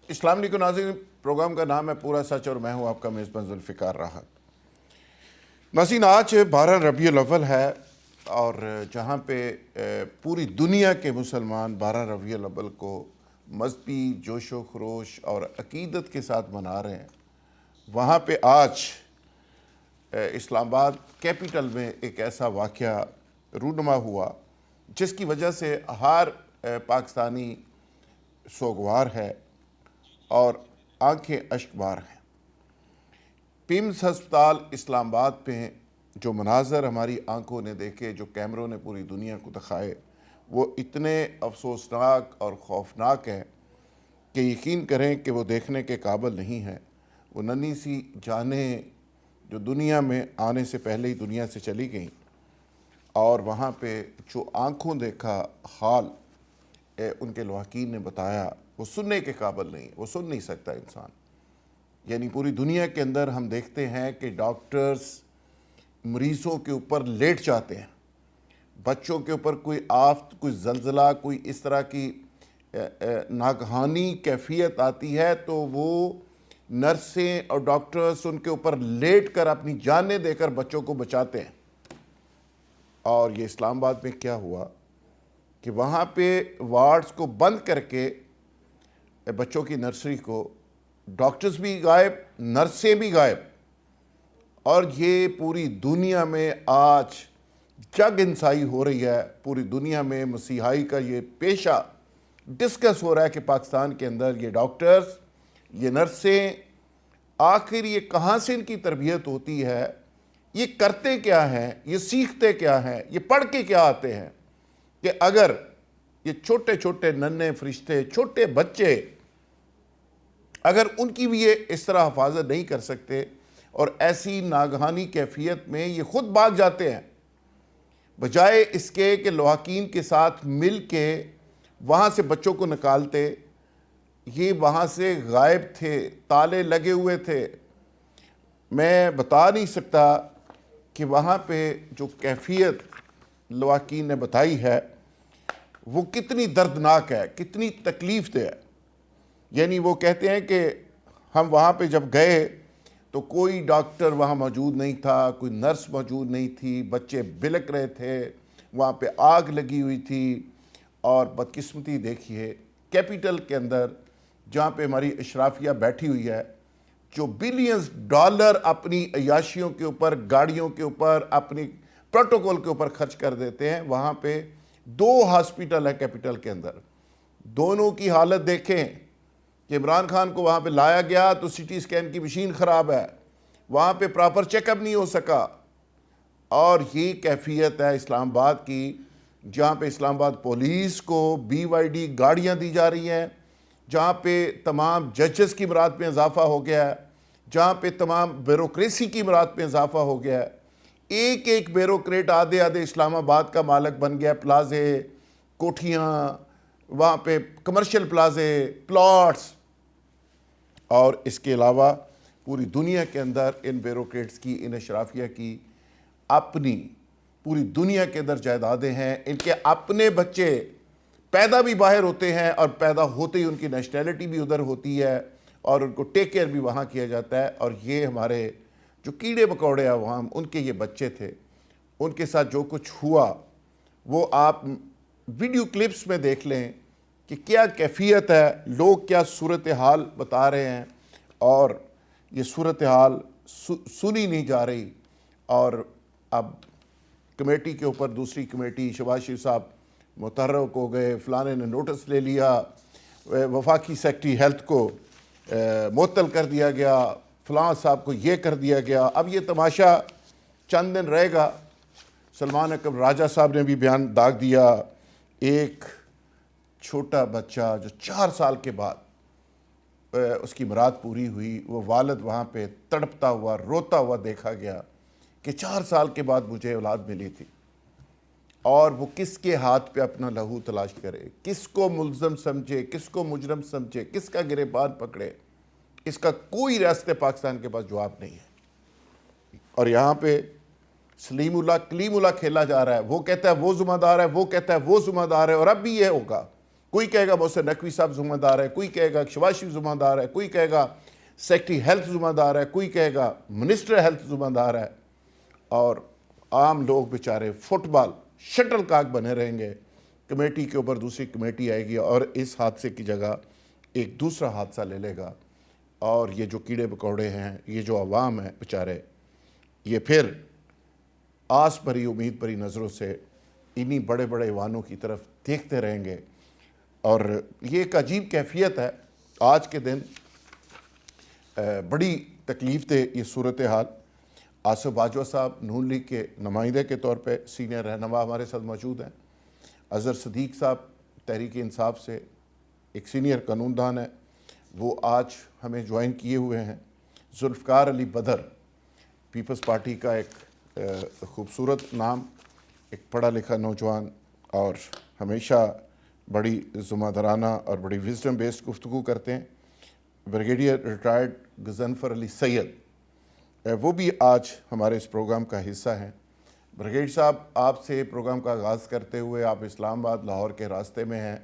السلام علیکم ناظرین، پروگرام کا نام ہے پورا سچ اور میں ہوں آپ کا میزبان ذوالفقار راحت۔ ناظرین، آج 12 ربیع الاول ہے اور جہاں پہ پوری دنیا کے مسلمان 12 ربیع الاول کو مذہبی جوش و خروش اور عقیدت کے ساتھ منا رہے ہیں، وہاں پہ آج اسلام آباد کیپٹل میں ایک ایسا واقعہ رونما ہوا جس کی وجہ سے ہر پاکستانی سوگوار ہے اور آنکھیں اشک بار ہیں۔ پیمز ہسپتال اسلام آباد پہ جو مناظر ہماری آنکھوں نے دیکھے، جو کیمروں نے پوری دنیا کو دکھائے، وہ اتنے افسوسناک اور خوفناک ہیں کہ یقین کریں کہ وہ دیکھنے کے قابل نہیں ہیں۔ وہ ننھی سی جانیں جو دنیا میں آنے سے پہلے ہی دنیا سے چلی گئیں، اور وہاں پہ جو آنکھوں دیکھا حال ان کے لواحقین نے بتایا، وہ سننے کے قابل نہیں، وہ سن نہیں سکتا انسان۔ یعنی پوری دنیا کے اندر ہم دیکھتے ہیں کہ ڈاکٹرز مریضوں کے اوپر لیٹ جاتے ہیں، بچوں کے اوپر کوئی آفت، کوئی زلزلہ، کوئی اس طرح کی ناگہانی کیفیت آتی ہے تو وہ نرسیں اور ڈاکٹرز ان کے اوپر لیٹ کر اپنی جانیں دے کر بچوں کو بچاتے ہیں۔ اور یہ اسلام آباد میں کیا ہوا کہ وہاں پہ وارڈز کو بند کر کے بچوں کی نرسری کو ڈاکٹرز بھی غائب، نرسیں بھی غائب، اور یہ پوری دنیا میں آج جگ انسائی ہو رہی ہے۔ پوری دنیا میں مسیحائی کا یہ پیشہ ڈسکس ہو رہا ہے کہ پاکستان کے اندر یہ ڈاکٹرز، یہ نرسیں، آخر یہ کہاں سے ان کی تربیت ہوتی ہے، یہ کرتے کیا ہیں، یہ سیکھتے کیا ہیں، یہ پڑھ کے کیا آتے ہیں، کہ اگر یہ چھوٹے چھوٹے ننھے فرشتے، چھوٹے بچے، اگر ان کی بھی یہ اس طرح حفاظت نہیں کر سکتے اور ایسی ناگہانی کیفیت میں یہ خود بھاگ جاتے ہیں، بجائے اس کے کہ لواحقین کے ساتھ مل کے وہاں سے بچوں کو نکالتے، یہ وہاں سے غائب تھے، تالے لگے ہوئے تھے۔ میں بتا نہیں سکتا کہ وہاں پہ جو کیفیت لواحقین نے بتائی ہے وہ کتنی دردناک ہے، کتنی تکلیف دہ ہے۔ یعنی وہ کہتے ہیں کہ ہم وہاں پہ جب گئے تو کوئی ڈاکٹر وہاں موجود نہیں تھا، کوئی نرس موجود نہیں تھی، بچے بلک رہے تھے، وہاں پہ آگ لگی ہوئی تھی۔ اور بدقسمتی دیکھیے کیپٹل کے اندر جہاں پہ ہماری اشرافیہ بیٹھی ہوئی ہے، جو بلینز ڈالر اپنی عیاشیوں کے اوپر، گاڑیوں کے اوپر، اپنی پروٹوکول کے اوپر خرچ کر دیتے ہیں، وہاں پہ 2 ہاسپیٹل ہے کیپٹل کے اندر۔ دونوں کی حالت دیکھیں کہ عمران خان کو وہاں پہ لایا گیا تو سی ٹی سکین کی مشین خراب ہے، وہاں پہ پراپر چیک اپ نہیں ہو سکا۔ اور یہ کیفیت ہے اسلام آباد کی، جہاں پہ اسلام آباد پولیس کو BYD گاڑیاں دی جا رہی ہیں، جہاں پہ تمام ججز کی امراض میں اضافہ ہو گیا ہے، جہاں پہ تمام بیوروکریسی کی امراض میں اضافہ ہو گیا ہے۔ ایک ایک بیوروکریٹ آدھے اسلام آباد کا مالک بن گیا، پلازے، کوٹھیاں، وہاں پہ کمرشل پلازے، پلاٹس۔ اور اس کے علاوہ پوری دنیا کے اندر ان بیوروکریٹس کی، ان اشرافیہ کی اپنی پوری دنیا کے اندر جائیدادیں ہیں، ان کے اپنے بچے پیدا بھی باہر ہوتے ہیں اور پیدا ہوتے ہی ان کی نیشنلٹی بھی ادھر ہوتی ہے اور ان کو ٹیک کیئر بھی وہاں کیا جاتا ہے۔ اور یہ ہمارے جو کیڑے مکوڑے عوام، ان کے یہ بچے تھے، ان کے ساتھ جو کچھ ہوا وہ آپ ویڈیو کلپس میں دیکھ لیں کہ کیا کیفیت ہے، لوگ کیا صورتحال بتا رہے ہیں، اور یہ صورتحال سنی نہیں جا رہی۔ اور اب کمیٹی کے اوپر دوسری کمیٹی، شہباز شریف صاحب متحرک ہو گئے، فلانے نے نوٹس لے لیا، وفاقی سیکٹری ہیلتھ کو معطل کر دیا گیا، فلاں صاحب کو یہ کر دیا گیا۔ اب یہ تماشا چند دن رہے گا۔ سلمان اکرم راجہ صاحب نے بھی بیان داغ دیا، ایک چھوٹا بچہ جو 4 سال کے بعد اس کی مراد پوری ہوئی، وہ والد وہاں پہ تڑپتا ہوا، روتا ہوا دیکھا گیا کہ 4 سال کے بعد مجھے اولاد ملی تھی۔ اور وہ کس کے ہاتھ پہ اپنا لہو تلاش کرے، کس کو ملزم سمجھے، کس کو مجرم سمجھے، کس کا گریبان پکڑے، اس کا کوئی ریاست پاکستان کے پاس جواب نہیں ہے۔ اور یہاں پہ سلیم اللہ کلیم اللہ کھیلا جا رہا ہے، وہ کہتا ہے وہ ذمہ دار ہے، وہ کہتا ہے وہ ذمہ دار ہے، اور اب بھی یہ ہوگا کوئی کہے گا محسن نقوی صاحب ذمہ دار ہے, کوئی کہے گا شہباز شریف ذمہ دار ہے, کوئی کہے گا سیکٹری ہیلتھ ذمہ دار ہے, کوئی کہے گا منسٹر ہیلتھ ذمہ دار ہے, اور عام لوگ بیچارے فٹ بال شٹل کاک بنے رہیں گے. کمیٹی کے اوپر دوسری کمیٹی آئے گی اور اس حادثے کی جگہ ایک دوسرا حادثہ لے لے گا, اور یہ جو کیڑے پکوڑے ہیں, یہ جو عوام ہے بیچارے, یہ پھر آس بھری امید بھری نظروں سے انہی بڑے بڑے ایوانوں کی طرف دیکھتے رہیں گے. اور یہ ایک عجیب کیفیت ہے آج کے دن, بڑی تکلیف دہ یہ صورتحال. آصف باجوہ صاحب نون لیگ کے نمائندے کے طور پہ سینئر رہنما ہمارے ساتھ موجود ہیں. اظہر صدیق صاحب تحریک انصاف سے ایک سینئر قانون دان ہے, وہ آج ہمیں جوائن کیے ہوئے ہیں. ذوالفقار علی بدر, پیپلز پارٹی کا ایک خوبصورت نام, ایک پڑھا لکھا نوجوان, اور ہمیشہ بڑی ذمہ دارانہ اور بڑی وزڈم بیسڈ گفتگو کرتے ہیں. بریگیڈیئر ریٹائرڈ غضنفر علی سید, وہ بھی آج ہمارے اس پروگرام کا حصہ ہیں. بریگیڈیئر صاحب, آپ سے پروگرام کا آغاز کرتے ہوئے, آپ اسلام آباد لاہور کے راستے میں ہیں,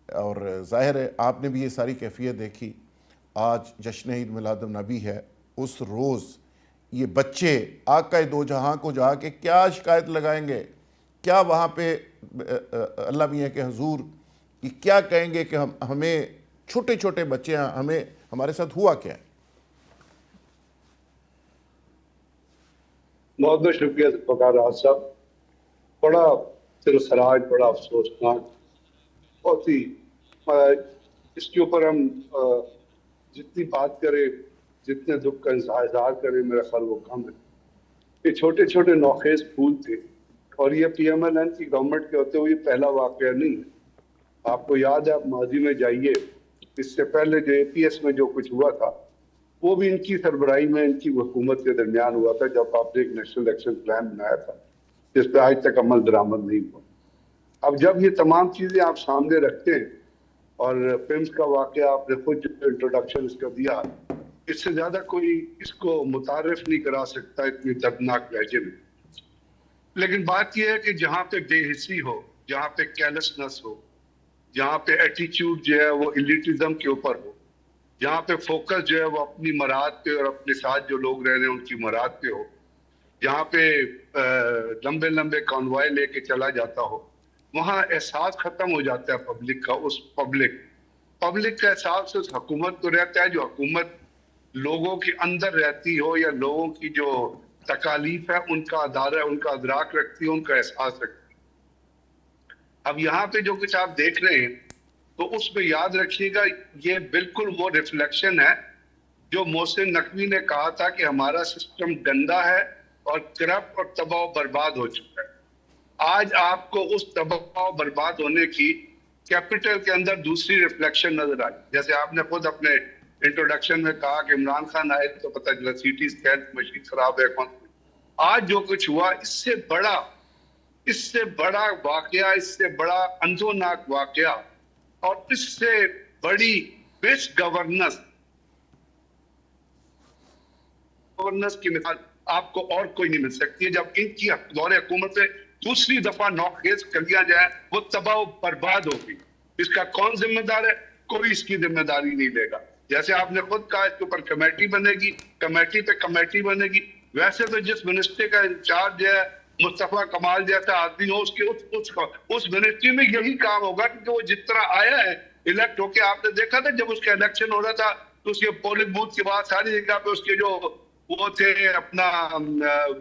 اور ظاہر ہے آپ نے بھی یہ ساری کیفیت دیکھی. آج جشن عید میلاد النبی ہے, اس روز یہ بچے آقا دو جہاں کو جا کے کیا شکایت لگائیں گے, کیا وہاں پہ اللہ میاں کے حضور یہ کیا کہیں گے کہ ہمیں چھوٹے چھوٹے بچے ہیں, ہمارے ساتھ ہوا کیا ہے. بہت بہت شکریہ ذوالفقار راز صاحب. بڑا دل خراج, بڑا افسوسناک, بہت ہی اس کے اوپر ہم جتنی بات کریں, جتنے دکھ کا اظہار کریں, میرا خیال وہ کم ہے. یہ چھوٹے چھوٹے نوخیز پھول تھے, اور یہ پی ایم ایل این کی گورنمنٹ کے ہوتے ہوئے پہلا واقعہ نہیں ہے. آپ کو یاد ہے, آپ ماضی میں جائیے, اس سے پہلے جو اے پی ایس میں جو کچھ ہوا تھا وہ بھی ان کی سربراہی میں, ان کی حکومت کے درمیان ہوا تھا, جب آپ نے ایک نیشنل ایکشن پلان بنایا تھا جس پہ آج تک عمل درآمد نہیں ہوا. اب جب یہ تمام چیزیں آپ سامنے رکھتے ہیں, اور پیمز کا واقعہ آپ نے خود جو انٹروڈکشن اس کا دیا, اس سے زیادہ کوئی اس کو متعارف نہیں کرا سکتا اتنی دردناک لہجے میں. لیکن بات یہ ہے کہ جہاں پہ بے حسی ہو, جہاں پہ کیلسنس ہو, جہاں پہ ایٹیچیوڈ جو ہے وہ ایلیٹزم کے اوپر ہو, جہاں پہ فوکس جو ہے وہ اپنی مراد پہ اور اپنے ساتھ جو لوگ رہ رہے ہیں ان کی مراد پہ ہو, جہاں پہ لمبے لمبے کانوائے لے کے چلا جاتا ہو, وہاں احساس ختم ہو جاتا ہے پبلک کا. اس پبلک کا احساس اس حکومت کو رہتا ہے جو حکومت لوگوں کے اندر رہتی ہو, یا لوگوں کی جو تکالیف ہے ان کا ادارہ, ان کا ادراک رکھتی ہے, ان کا احساس رکھتی ہے. اب یہاں پہ جو کچھ آپ دیکھ رہے ہیں تو اس پہ یاد رکھیے گا, یہ بالکل وہ ریفلیکشن ہے جو محسن نقوی نے کہا تھا کہ ہمارا سسٹم گندا ہے اور کرپٹ اور تباہ و برباد ہو چکا ہے. آج آپ کو اس تباہ و برباد ہونے کی کیپٹل کے اندر دوسری ریفلیکشن نظر آئی. جیسے آپ نے خود اپنے انٹروڈکشن میں کہا کہ عمران خان آئے تو پتہ چلا سی ٹی اسکین مشین خراب ہے. آج جو کچھ ہوا, اس سے بڑا واقعہ, اس سے بڑا اندھوناک واقعہ, اور اس سے بڑی بیس گورننس کی مثال آپ کو اور کوئی نہیں مل سکتی ہے. جب ان کی دور حکومت سے دوسری دفعہ نوخیز کر دیا جائے, وہ تباہ و برباد ہوگی. اس کا کون ذمہ دار ہے؟ کوئی اس کی ذمہ داری نہیں لے گا. جیسے آپ نے خود کہا, اس کے اوپر کمیٹی بنے گی, کمیٹی پہ کمیٹی بنے گی. ویسے تو جس منسٹری کا انچارج ہے مصطفیٰ کمال جیسا آدمی ہو, اس منسٹری میں یہی کام ہوگا, کیونکہ وہ جس طرح آیا ہے الیکٹ ہو کے, آپ نے دیکھا تھا جب اس کا الیکشن ہو رہا تھا تو اس کے پولنگ بوتھ کے بعد ساری جگہ پہ اس کے جو وہ تھے اپنا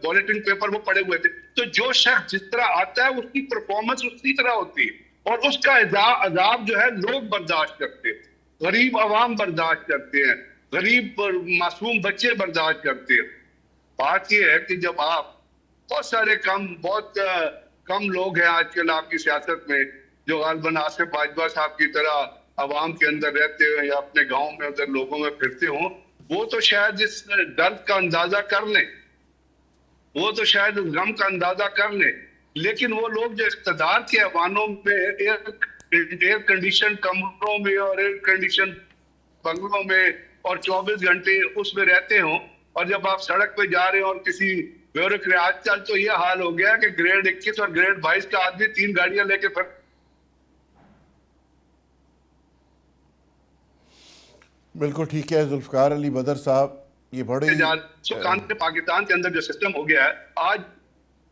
بیلٹنگ پیپر وہ پڑے ہوئے تھے. تو جو شخص جس طرح آتا ہے اس کی پرفارمنس اسی طرح ہوتی ہے, اور اس کا عذاب جو ہے لوگ برداشت کرتے ہیں, غریب عوام برداشت کرتے ہیں, غریب معصوم بچے برداشت کرتے ہیں. بات یہ ہے کہ جب آپ بہت کم لوگ ہیں آج کل آپ کی سیاست میں جو غالباً آصف باجوہ صاحب کی طرح عوام کے اندر رہتے ہوں یا اپنے گاؤں میں ادھر لوگوں میں پھرتے ہوں, وہ تو شاید اس درد کا اندازہ کر لیں, وہ تو شاید اس غم کا اندازہ کر لیں. لیکن وہ لوگ جو اقتدار کے ایوانوں میں ایئر کنڈیشن کمروں میں اور ایئر کنڈیشن بنگلوں میں اور 24 گھنٹے اس میں رہتے ہوں, اور جب آپ سڑک پہ جا رہے ہو اور کسی آج کل تو یہ حال ہو گیا کہ گریڈ 21 اور گریڈ 22 کا آدمی 3 گاڑیاں لے کے بالکل ٹھیک ہے ذوالفقار علی بدر صاحب، یہ بڑی پاکستان کے اندر جو سسٹم ہو گیا ہے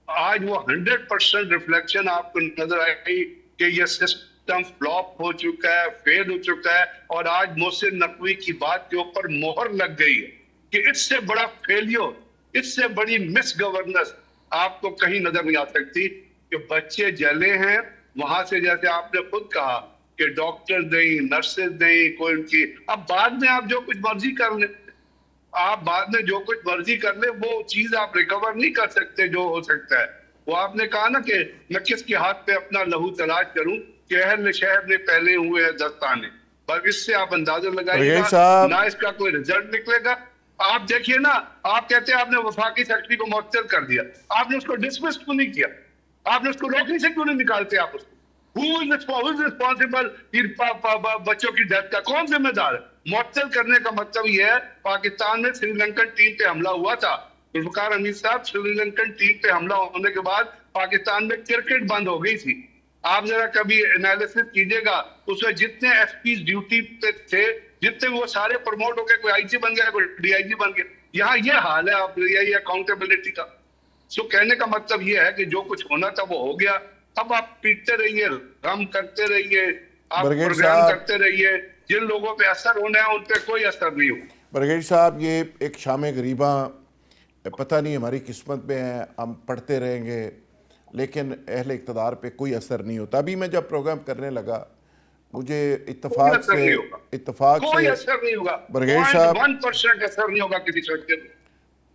آج وہ 100% ریفلیکشن آپ کو نظر آئے گی کہ یہ سسٹم فلاپ ہو چکا ہے، فیل ہو چکا ہے، اور آج محسن نقوی کی بات کے اوپر مہر لگ گئی ہے کہ اس سے بڑا فیلیور، اس سے بڑی مس گورننس آپ کو کہیں نظر نہیں آ سکتی کہ بچے جلے ہیں وہاں سے، جیسے آپ نے خود کہا کہ ڈاکٹر نہیں، نرسز نہیں، کوئی ان کی، اب بعد میں آپ جو کچھ مرضی کر لیں، آپ بعد میں جو کچھ مرضی کر لیں، وہ چیز آپ ریکور نہیں کر سکتے جو ہو سکتا ہے۔ وہ آپ نے کہا نا کہ میں کس کے ہاتھ پہ اپنا لہو تلاش کروں کہ اہل شہر نے پہلے ہوئے ہیں دستانے، بس اس سے آپ اندازہ لگائیے برگیڈ گا صاحب، نہ اس کا کوئی رزلٹ نکلے گا۔ آپ دیکھیے نا، آپ کہتے ہیں آپ نے وفاقی سیکرٹری کو معطل کر دیا، آپ نے اس کو ڈسمس کیوں نہیں کیا؟ آپ نے اس کو نوکری سے کیوں نہیں نکالتے؟ آپ اس کو رسپانسبل بچوں کی ڈیتھ کا کون ذمہ دار ہے؟ معطل کرنے کا مطلب یہ ہے، پاکستان میں سری لنکن ٹیم پہ حملہ ہوا تھا، ذوالفقار حمید صاحب، سری لنکن ٹیم پہ حملہ ہونے کے بعد پاکستان میں کرکٹ بند ہو گئی تھی۔ آپ ذرا کبھی انالیسس کیجئے گا، اس میں جتنے ایس پیز ڈیوٹی پہ تھے، جتنے وہ سارے پروموٹ ہو گئے، کوئی آئی جی بن گیا، کوئی ڈی آئی جی بن گیا۔ یہاں یہ حال ہے آپ یہ اکاؤنٹیبلٹی کا۔ سو کہنے کا مطلب یہ ہے کہ جو کچھ ہونا تھا وہ ہو گیا، اب آپ پیٹتے رہیے، غم کرتے رہیے، آپ برگیڈ پروگرام صاحب، کرتے رہیے، جن لوگوں پہ اثر ہونا ہے ان پہ کوئی اثر نہیں ہوگا۔ برگیڈ صاحب، یہ ایک شام غریباں پتہ نہیں ہماری قسمت میں ہے، ہم پڑھتے رہیں گے لیکن اہل اقتدار پہ کوئی اثر نہیں ہوتا۔ ابھی میں جب پروگرام کرنے لگا، مجھے کوئی اثر نہیں ہوگا، اتفاق کوئی سے اثر نہیں ہوگا، برگیڈ صاحب 0.1% اثر نہیں ہوگا کسی شخص کے۔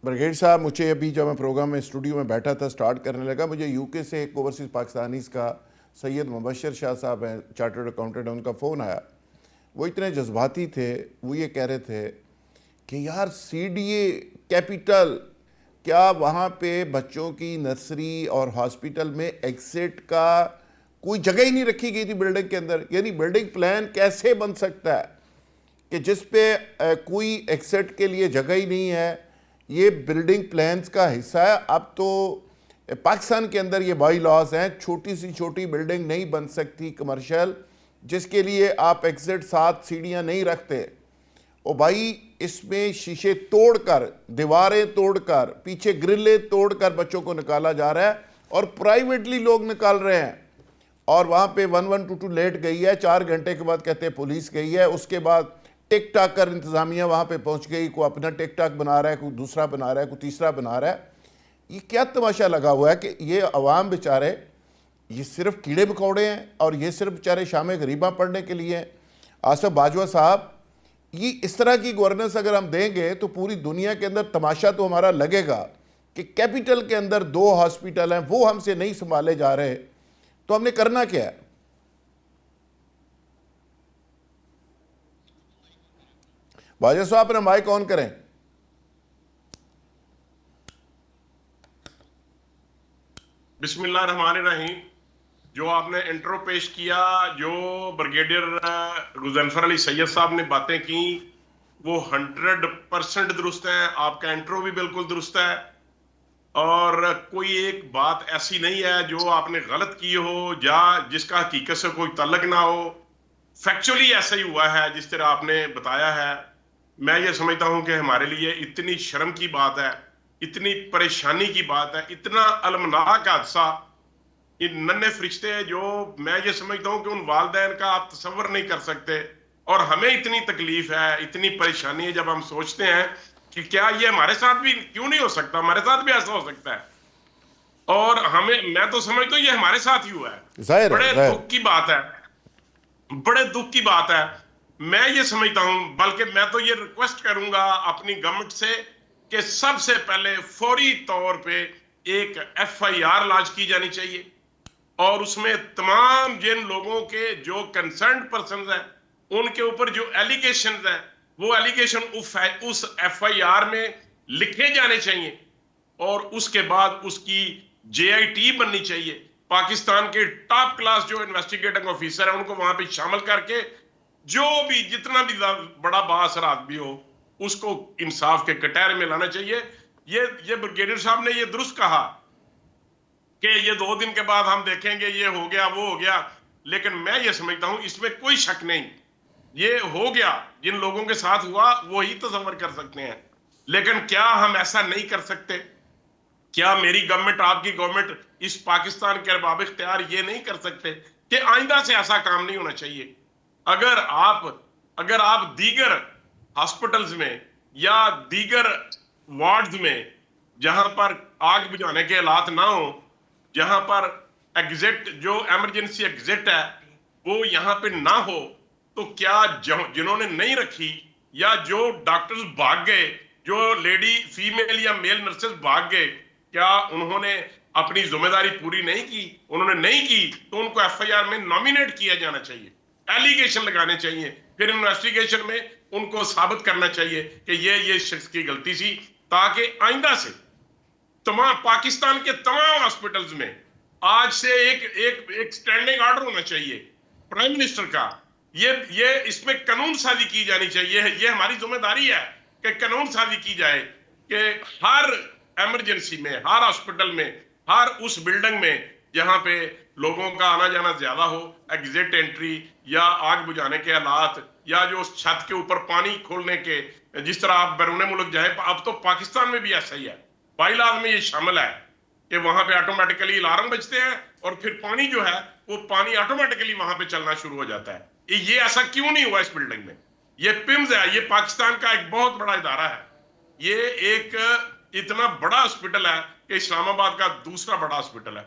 برگیڈ صاحب، مجھے ابھی جب میں پروگرام میں اسٹوڈیو میں بیٹھا تھا سٹارٹ کرنے لگا، مجھے یو کے سے ایک اوورسیز پاکستانیز کا سید مبشر شاہ صاحب ہیں، چارٹرڈ اکاؤنٹنٹ، ان کا فون آیا۔ وہ اتنے جذباتی تھے، وہ یہ کہہ رہے تھے کہ یار سی ڈی اے کیپٹل، کیا وہاں پہ بچوں کی نرسری اور ہاسپٹل میں ایگزٹ کا کوئی جگہ ہی نہیں رکھی گئی تھی بلڈنگ کے اندر؟ یعنی بلڈنگ پلان کیسے بن سکتا ہے کہ جس پہ کوئی ایگزٹ کے لیے جگہ ہی نہیں ہے؟ یہ بلڈنگ پلانز کا حصہ ہے۔ اب تو پاکستان کے اندر یہ بائی لاز ہیں، چھوٹی سی چھوٹی بلڈنگ نہیں بن سکتی کمرشل جس کے لیے آپ ایگزٹ 7 سیڑھیاں نہیں رکھتے۔ او بھائی، اس میں شیشے توڑ کر، دیواریں توڑ کر، پیچھے گرلیں توڑ کر بچوں کو نکالا جا رہا ہے، اور پرائیویٹلی لوگ نکال رہے ہیں۔ اور وہاں پہ 1122 لیٹ گئی ہے، 4 گھنٹے کے بعد کہتے ہیں پولیس گئی ہے، اس کے بعد ٹک ٹاک کر انتظامیہ وہاں پہ پہنچ گئی، کوئی اپنا ٹک ٹاک بنا رہا ہے، کوئی دوسرا بنا رہا ہے، کوئی تیسرا بنا رہا ہے۔ یہ کیا تماشا لگا ہوا ہے کہ یہ عوام بیچارے، یہ صرف کیڑے مکوڑے ہیں، اور یہ صرف بیچارے شام غریباں پڑھنے کے لیے ہیں۔ آصف باجوہ صاحب، یہ اس طرح کی گورننس اگر ہم دیں گے تو پوری دنیا کے اندر تماشا تو ہمارا لگے گا کہ کیپٹل کے اندر 2 ہاسپٹل ہیں، وہ ہم سے نہیں سنبھالے جا رہے، تو ہم نے کرنا کیا ہے؟ باجوہ صاحب اپنا مائک آن کریں۔ بسم اللہ الرحمن الرحیم۔ جو آپ نے انٹرو پیش کیا، جو بریگیڈیئر غضنفر علی سید صاحب نے باتیں کی، وہ 100% درست ہے۔ آپ کا انٹرو بھی بالکل درست ہے، اور کوئی ایک بات ایسی نہیں ہے جو آپ نے غلط کی ہو یا جس کا حقیقت سے کوئی تعلق نہ ہو۔ فیکچولی ایسا ہی ہوا ہے جس طرح آپ نے بتایا ہے۔ میں یہ سمجھتا ہوں کہ ہمارے لیے اتنی شرم کی بات ہے، اتنی پریشانی کی بات ہے، اتنا المناک حادثہ، یہ ننھے فرشتے جو میں یہ سمجھتا ہوں کہ ان والدین کا آپ تصور نہیں کر سکتے، اور ہمیں اتنی تکلیف ہے، اتنی پریشانی ہے جب ہم سوچتے ہیں کہ کیا یہ ہمارے ساتھ بھی کیوں نہیں ہو سکتا، ہمارے ساتھ بھی ایسا ہو سکتا ہے، اور میں تو سمجھتا ہوں یہ ہمارے ساتھ ہی ہوا ہے۔ ظاہر ہے، بڑے ظاہر دکھ کی بات ہے، بڑے دکھ کی بات ہے۔ میں یہ سمجھتا ہوں، بلکہ میں تو یہ ریکویسٹ کروں گا اپنی گورنمنٹ سے کہ سب سے پہلے فوری طور پہ ایک ایف آئی آر لانچ کی جانی چاہیے، اور اس میں تمام جن لوگوں کے جو کنسرنڈ پرسنز ہیں ان کے اوپر جو ایلیگیشنز ہیں وہ ایلیگیشن اس ایف آئی آر میں لکھے جانے چاہیے، اور اس کے بعد اس کی جے آئی ٹی بننی چاہیے۔ پاکستان کے ٹاپ کلاس جو انویسٹیگیٹنگ آفیسر ہیں ان کو وہاں پہ شامل کر کے جو بھی جتنا بھی بڑا بااثرات بھی ہو اس کو انصاف کے کٹہرے میں لانا چاہیے۔ یہ بریگیڈیئر صاحب نے یہ درست کہا کہ یہ 2 دن کے بعد ہم دیکھیں گے یہ ہو گیا وہ ہو گیا، لیکن میں یہ سمجھتا ہوں اس میں کوئی شک نہیں یہ ہو گیا، جن لوگوں کے ساتھ ہوا وہی تصور کر سکتے ہیں، لیکن کیا ہم ایسا نہیں کر سکتے؟ کیا میری گورنمنٹ، آپ کی گورنمنٹ اس پاکستان کے ارباب اختیار یہ نہیں کر سکتے کہ آئندہ سے ایسا کام نہیں ہونا چاہیے؟ اگر آپ دیگر ہاسپٹلز میں یا دیگر وارڈز میں جہاں پر آگ بجھانے کے آلات نہ ہوں، جہاں پر ایگزٹ جو ایمرجنسی ایگزٹ ہے وہ یہاں پہ نہ ہو، تو کیا جنہوں نے نہیں رکھی یا جو ڈاکٹرز بھاگ گئے، جو لیڈی فیمیل یا میل نرسز بھاگ گئے، کیا انہوں نے اپنی ذمہ داری پوری نہیں کی؟ انہوں نے نہیں کی تو ان کو ایف آئی آر میں نامینیٹ کیا جانا چاہیے، ایلیگیشن لگانے چاہیے، پھر انویسٹیگیشن میں ان کو ثابت کرنا چاہیے کہ یہ شخص کی غلطی تھی، تاکہ آئندہ سے تمام پاکستان کے تمام ہاسپٹلز میں آج سے ایک سٹینڈنگ آرڈر ہونا چاہیے پرائم منسٹر کا، یہ اس میں قانون سازی کی جانی چاہیے. یہ ہماری ذمہ داری ہے کہ قانون سازی کی جائے کہ ہر ایمرجنسی میں، ہر ہاسپٹل میں، ہر اس بلڈنگ میں جہاں پہ لوگوں کا آنا جانا زیادہ ہو، ایگزٹ انٹری یا آگ بجھانے کے آلات یا جو اس چھت کے اوپر پانی کھولنے کے، جس طرح آپ بیرون ملک جائیں، اب تو پاکستان میں بھی ایسا ہی ہے، بائی لاء میں یہ شامل ہے کہ وہاں پہ آٹومیٹکلی الارم بجتے ہیں اور پھر پانی جو ہے وہ پانی آٹومیٹکلی وہاں پہ چلنا شروع ہو جاتا ہے. یہ ایسا کیوں نہیں ہوا اس بلڈنگ میں؟ یہ پمز ہے، یہ پاکستان کا ایک بہت بڑا ادارہ ہے، یہ ایک اتنا بڑا ہاسپٹل ہے کہ اسلام آباد کا دوسرا بڑا ہاسپٹل ہے،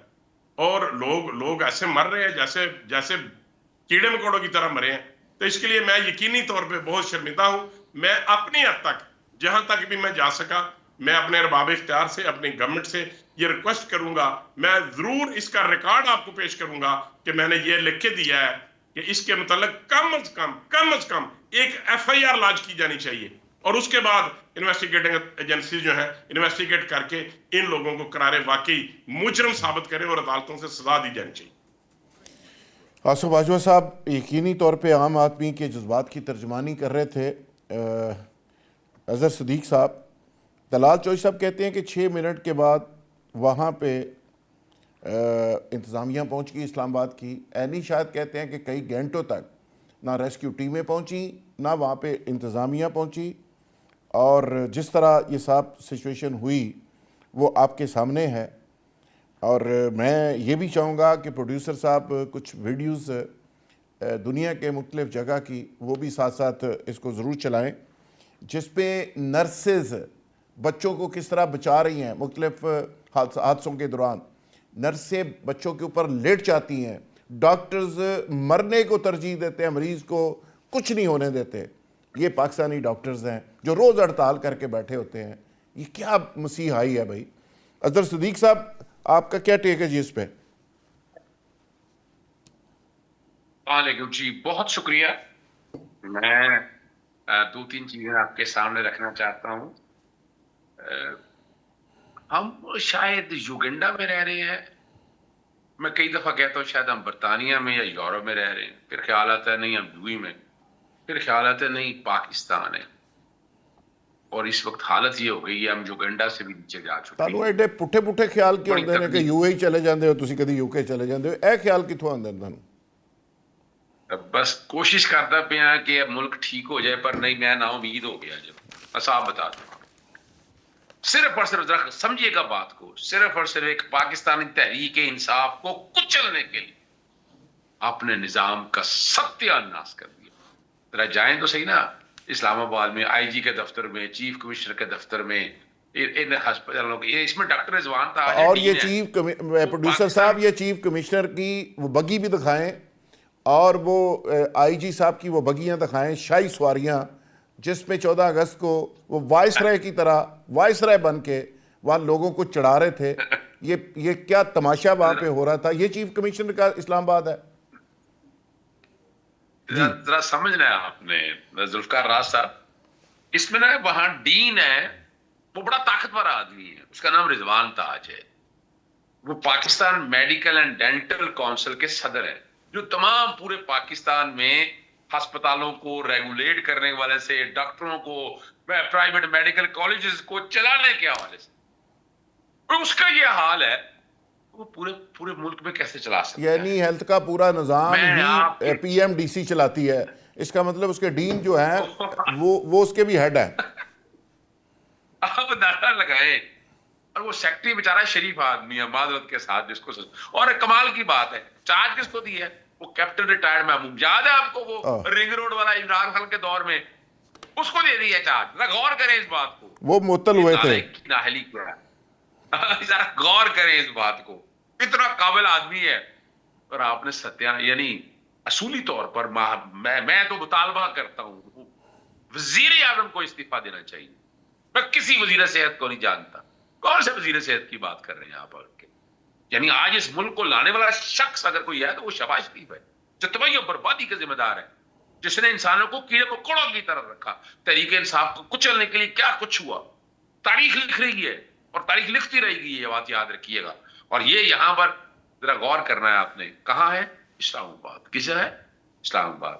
اور لوگ ایسے مر رہے ہیں جیسے کیڑے مکوڑوں کی طرح مرے ہیں. تو اس کے لیے میں یقینی طور پہ بہت شرمندہ ہوں. میں اپنی حد تک جہاں تک بھی میں جا سکا، میں اپنے ارباب اختیار سے، اپنی گورنمنٹ سے یہ ریکویسٹ کروں گا، میں ضرور اس کا ریکارڈ آپ کو پیش کروں گا کہ میں نے یہ لکھ کے دیا ہے کہ اس کے متعلق کم از کم ایک ایف آئی آر لاج کی جانی چاہیے، اور اس کے بعد انویسٹیگیٹنگ ایجنسی جو ہے انویسٹیگیٹ کر کے ان لوگوں کو قرار واقعی مجرم ثابت کریں اور عدالتوں سے سزا دی جانی چاہیے. آصف باجوہ صاحب یقینی طور پہ عام آدمی کے جذبات کی ترجمانی کر رہے تھے. اظہر صدیق صاحب، طلال چوئی صاحب کہتے ہیں کہ 6 منٹ کے بعد وہاں پہ انتظامیہ پہنچ گئی اسلام آباد کی. اینی شاید کہتے ہیں کہ کئی گھنٹوں تک نہ ریسکیو ٹیمیں پہنچیں نہ وہاں پہ انتظامیہ پہنچی، اور جس طرح یہ صاحب سچویشن ہوئی وہ آپ کے سامنے ہے. اور میں یہ بھی چاہوں گا کہ پروڈیوسر صاحب کچھ ویڈیوز دنیا کے مختلف جگہ کی وہ بھی ساتھ ساتھ اس کو ضرور چلائیں، جس پہ نرسز بچوں کو کس طرح بچا رہی ہیں مختلف حادثوں کے دوران. نرسیں بچوں کے اوپر لیٹ جاتی ہیں، ڈاکٹرز مرنے کو ترجیح دیتے ہیں، مریض کو کچھ نہیں ہونے دیتے. یہ پاکستانی ڈاکٹرز ہیں جو روز ہڑتال کر کے بیٹھے ہوتے ہیں. یہ کیا مسیحائی ہے بھائی؟ اظہر صدیق صاحب، آپ کا کیا ٹیک ہے جی اس پہ؟ علیکم جی، بہت شکریہ. میں 2-3 چیزیں آپ کے سامنے رکھنا چاہتا ہوں. ہم شاید یوگنڈا میں رہ رہے ہیں، میں کئی دفعہ کہتا ہوں شاید ہم برطانیہ میں یا یورپ میں رہ رہے ہیں، پھر خیال آتا ہے نہیں ہم یوئی میں، پھر خیال آتا ہے نہیں پاکستان ہے. اور اس وقت حالت یہ ہو گئی ہے ہم یوگنڈا سے بھی نیچے جا چکے تانوں ہیں. ایڈے پٹھے خیال کیوں ہوندے نے کہ یو اے چلے جاندے ہو تسی، کدی یو کے چلے جاندے ہو؟ اے خیال کتھوں آندے نے تانوں؟ بس کوشش کرتا پیا کہ اب ملک ٹھیک ہو جائے، پر نہیں، میں نا امید ہو گیا. جب بس آپ بتا دوں، صرف اور صرف سمجھیے گا بات کو، صرف اور صرف ایک پاکستانی تحریک انصاف کو کچلنے کے لیے اپنے نظام کا ستیہ ناش کر دیا. ذرا جائیں تو صحیح نا اسلام آباد میں آئی جی کے دفتر میں، چیف کمشنر کے دفتر میں، ان ہسپتالوں کے، اس میں ڈاکٹر رضوان تھا. اور یہ چیف پروڈیوسر صاحب، یہ چیف کمشنر کی وہ بگی بھی دکھائیں، اور وہ آئی جی صاحب کی وہ بگیاں دکھائیں، شاہی سواریاں، جس میں 14 اگست کو وہ وائس رائے کی طرح وائس رائے بن کے وہاں لوگوں کو چڑھا رہے تھے. یہ کیا تماشا وہاں پہ ہو رہا تھا؟ یہ چیف کمشنر کا اسلام آباد ہے؟ ذرا سمجھنا ہے آپ نے ذوالفقار راز صاحب، اس میں نا وہاں ڈین ہے، وہ بڑا طاقتور آدمی ہے، اس کا نام رضوان تاج ہے. وہ Pakistan medical and dental council کے صدر ہیں، جو تمام پورے پاکستان میں ہسپتالوں کو ریگولیٹ کرنے والے سے، ڈاکٹروں کو، پرائیویٹ میڈیکل کالجز کو چلانے کے حوالے سے. اس کا یہ حال ہے، وہ پورے ملک میں کیسے چلا سکتا ہے؟ یعنی ہیلتھ کا پورا نظام ہی پی ایم ڈی سی چلاتی ہے. اس کا مطلب اس کے ڈین جو ہیں وہ اس کے بھی ہیڈ ہیں. آپ اندازہ لگائیں. اور وہ سیکٹری بیچارہ شریف آدمی ہے معذرت کے ساتھ جس کو اور کمال کی بات ہے چارج کس کو دی ہے؟ وہ کیپٹن ریٹائرڈ محمود. یاد ہے آپ کو وہ رنگ روڈ والا عمران خان کے دور میں اس کو دے دی ہے چارج. غور کریں اس بات کو. وہ معطل ہوئے تھے. نااہلی کیا ہے غور کریں اس بات کو. اتنا قابل آدمی ہے. اور آپ نے یعنی اصولی طور پر میں تو مطالبہ کرتا ہوں وزیر اعظم کو استعفیٰ دینا چاہیے. میں کسی وزیر صحت کو نہیں جانتا. کون سے وزیر صحت کی بات کر رہے ہیں آپ؟ یعنی آج اس ملک کو لانے والا شخص اگر کوئی ہے تو وہ شہباز شریف ہے جو تباہی اور بربادی کا ذمہ دار ہے, جس نے انسانوں کو کیڑے مکوڑوں کی طرح رکھا. تحریک انصاف کو کچلنے کے لیے کیا کچھ ہوا. تاریخ لکھ رہی ہے اور تاریخ لکھتی رہے گی. یہ بات یاد رکھیے گا. اور یہ یہاں پر ذرا غور کرنا ہے آپ نے. کہاں ہے؟ اسلام آباد. کس ہے؟ اسلام آباد.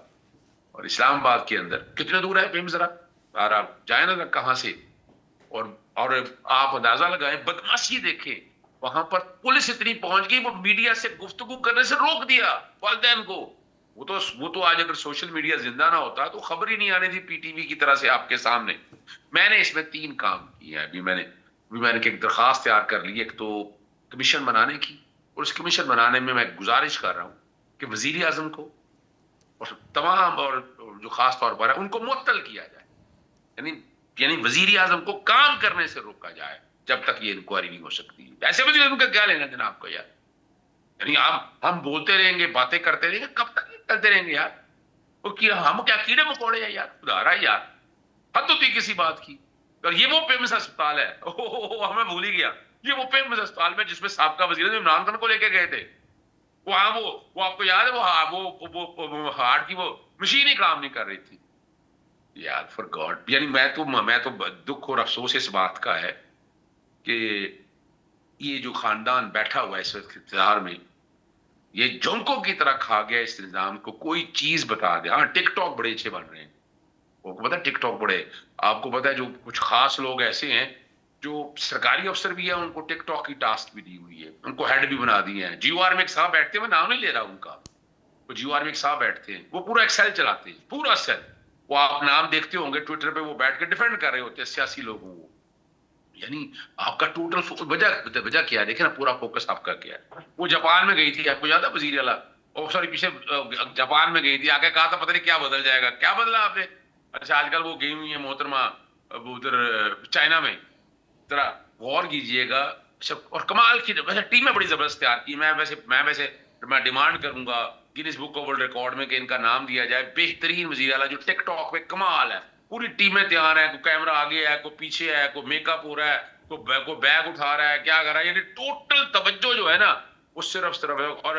اور اسلام آباد کے اندر کتنے دور ہے فہم ذرا آپ جائیں نا کہاں سے. اور آپ اندازہ لگائیں بدماشی دیکھیں. وہاں پر پولیس اتنی پہنچ گئی وہ میڈیا سے گفتگو کرنے سے روک دیا والدین کو. وہ تو آج اگر سوشل میڈیا زندہ نہ ہوتا تو خبر ہی نہیں آنے تھی پی ٹی وی کی طرح سے آپ کے سامنے. میں نے اس میں 3 کام کیے ہیں. ابھی میں نے ایک درخواست تیار کر لی. ایک تو کمیشن بنانے کی, اور اس کمیشن بنانے میں گزارش کر رہا ہوں کہ وزیر اعظم کو اور تمام اور جو خاص طور پر ہے ان کو معطل کیا جائے. یعنی وزیر اعظم کو کام کرنے سے روکا جائے جب تک یہ انکوائری نہیں ہو سکتی. ایسے وزیر اعظم کا کیا لینا جناب کو یار. یعنی ہم بولتے رہیں گے باتیں کرتے رہیں گے کب تک یہ کرتے رہیں گے یار. ہم کیا کیڑے مکوڑے ہیں یار. خدا رہا یار حد ہوتی کسی بات کی. اور یہ وہ پیمس اسپتال ہے ہمیں بھول ہی گیا. یہ وہ پیمس اسپتال میں جس میں سابقہ وزیر اعظم عمران خان کو لے کے گئے تھے. وہاں وہ آپ کو یاد ہے وہ ہارٹ کی وہ مشین ہی کام نہیں کر رہی تھی یار. For God. یعنی میں تو دکھ اور افسوس اس بات کا ہے کہ یہ جو خاندان بیٹھا ہوا ہے اس وقت اقتدار میں, یہ جونکوں کی طرح کھا گیا اس نظام کو. کوئی چیز بتا دے. ہاں ٹک ٹاک بڑے اچھے بن رہے ہیں. وہ کو پتا ہے ٹک ٹاک بڑے, آپ کو پتا ہے جو کچھ خاص لوگ ایسے ہیں جو سرکاری افسر بھی ہیں ان کو ٹک ٹاک کی ٹاسک بھی دی ہوئی ہے, ان کو ہیڈ بھی بنا دیے ہیں. جیو آر میں ایک صاحب بیٹھتے ہیں, میں نام نہیں لے رہا ان کا, وہ جیو آر میں ایک صاحب بیٹھتے ہیں, وہ پورا ایکسل چلاتے ہیں, پورا سیل. وہ آپ نام دیکھتے ہوں گے ٹویٹر پہ وہ بیٹھ کے ڈیفینڈ کر رہے ہوتے ہیں سیاسی لوگوں کو. یعنی آپ کا ٹوٹل وجہ کیا ہے دیکھیں نا, پورا فوکس آپ کا کیا ہے. وہ جاپان میں گئی تھی, آپ کو یاد ہے وزیر اعلیٰ, سوری پیچھے جاپان میں گئی تھی, آ کے کہا تھا پتہ نہیں کیا بدل جائے گا. کیا بدلا آپ نے؟ اچھا آج کل وہ گئی ہوئی ہے محترمہ ادھر چائنا میں. ذرا غور کیجئے گا. اور کمال کی ویسے ٹیمیں بڑی زبردست تیار کی. میں ڈیمانڈ کروں گا Guinness book of world record میں کہ ان کا نام دیا جائے بہترین وزیر اعلیٰ جو ٹک ٹاک پہ کمال ہے. پوری ٹیمیں تیار ہیں, کوئی کیمرہ آگے ہے, کوئی پیچھے ہے, کوئی میک اپ ہو رہا ہے, کوئی بیگ اٹھا رہا ہے, کیا کر رہا ہے. یعنی ٹوٹل توجہ جو ہے نا وہ صرف اور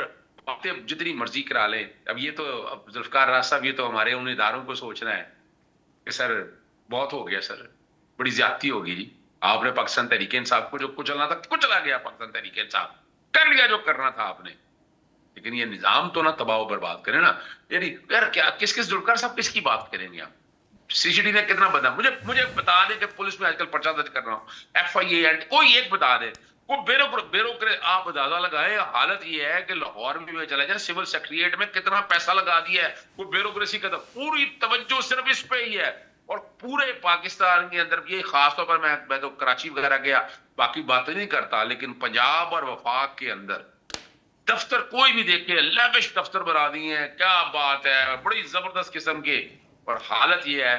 باتیں جتنی مرضی کرا لیں. اب یہ تو ذوالفقار راز صاحب, یہ تو ہمارے ان اداروں کو سوچنا ہے کہ سر بہت ہو گیا, سر بڑی زیادتی ہوگی جی. آپ نے پاکستان تحریک انصاف کو جو کچلنا تھا کچلا گیا. پاکستان تحریک انصاف کر لیا جو کرنا تھا آپ نے, لیکن یہ نظام تو نہ تباہ و برباد کرے نا. یعنی یار کیا کس ذوالفقار صاحب کس کی بات کریں گے آپ؟ سی سی ٹی نے کتنا بنا مجھے بتا دے کہ پولیس میں آج کل پرچہ درج کر رہا ہوں, ایف آئی اے کوئی ایک بتا دے. وہ بیروکریٹ آپ اندازہ لگائے. حالت یہ ہے کہ لاہور میں چلا جائے سول سیکریٹریٹ میں کتنا پیسہ لگا دیا ہے. وہ بیوروکریسی کا پوری توجہ صرف اس پہ ہی ہے. اور پورے پاکستان کے اندر یہ خاص طور پر میں تو کراچی وغیرہ گیا, باقی باتیں نہیں کرتا, لیکن پنجاب اور وفاق کے اندر دفتر کوئی بھی دیکھے لیوش دفتر بنا دیے ہیں. کیا بات ہے, بڑی زبردست قسم کے. اور حالت یہ ہے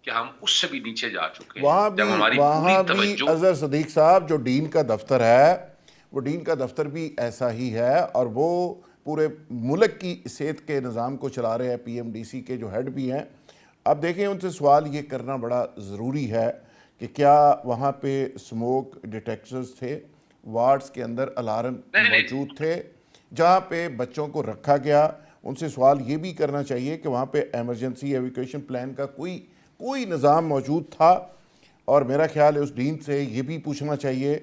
کہ ہم اس سے بھی نیچے جا چکے ہیں. وہاں بھی اظہر صدیق صاحب جو ڈین کا دفتر ہے وہ ڈین کا دفتر بھی ایسا ہی ہے, اور وہ پورے ملک کی صحت کے نظام کو چلا رہے ہیں. پی ایم ڈی سی کے جو ہیڈ بھی ہیں. اب دیکھیں ان سے سوال یہ کرنا بڑا ضروری ہے کہ کیا وہاں پہ سموک ڈیٹیکٹرز تھے, وارڈز کے اندر الارم موجود تھے جہاں پہ بچوں کو رکھا گیا. ان سے سوال یہ بھی کرنا چاہیے کہ وہاں پہ ایمرجنسی ایویکویشن پلان کا کوئی نظام موجود تھا. اور میرا خیال ہے اس ڈین سے یہ بھی پوچھنا چاہیے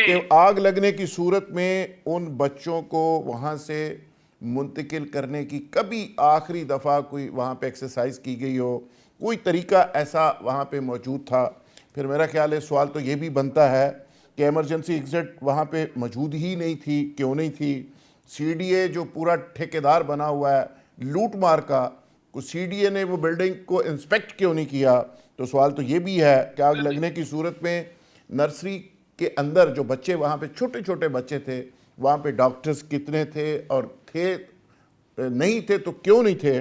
کہ آگ لگنے کی صورت میں ان بچوں کو وہاں سے منتقل کرنے کی کبھی آخری دفعہ کوئی وہاں پہ ایکسرسائز کی گئی ہو, کوئی طریقہ ایسا وہاں پہ موجود تھا. پھر میرا خیال ہے سوال تو یہ بھی بنتا ہے کہ ایمرجنسی ایگزٹ وہاں پہ موجود ہی نہیں تھی, کیوں نہیں تھی؟ سی ڈی اے جو پورا ٹھیکیدار بنا ہوا ہے لوٹ مار کا, کوئی CDA نے وہ بلڈنگ کو انسپیکٹ کیوں نہیں کیا؟ تو سوال تو یہ بھی ہے کہ آگ لگنے کی صورت میں نرسری کے اندر جو بچے وہاں پہ چھوٹے چھوٹے بچے تھے وہاں پہ ڈاکٹرز کتنے تھے اور تھے نہیں تھے تو کیوں نہیں تھے؟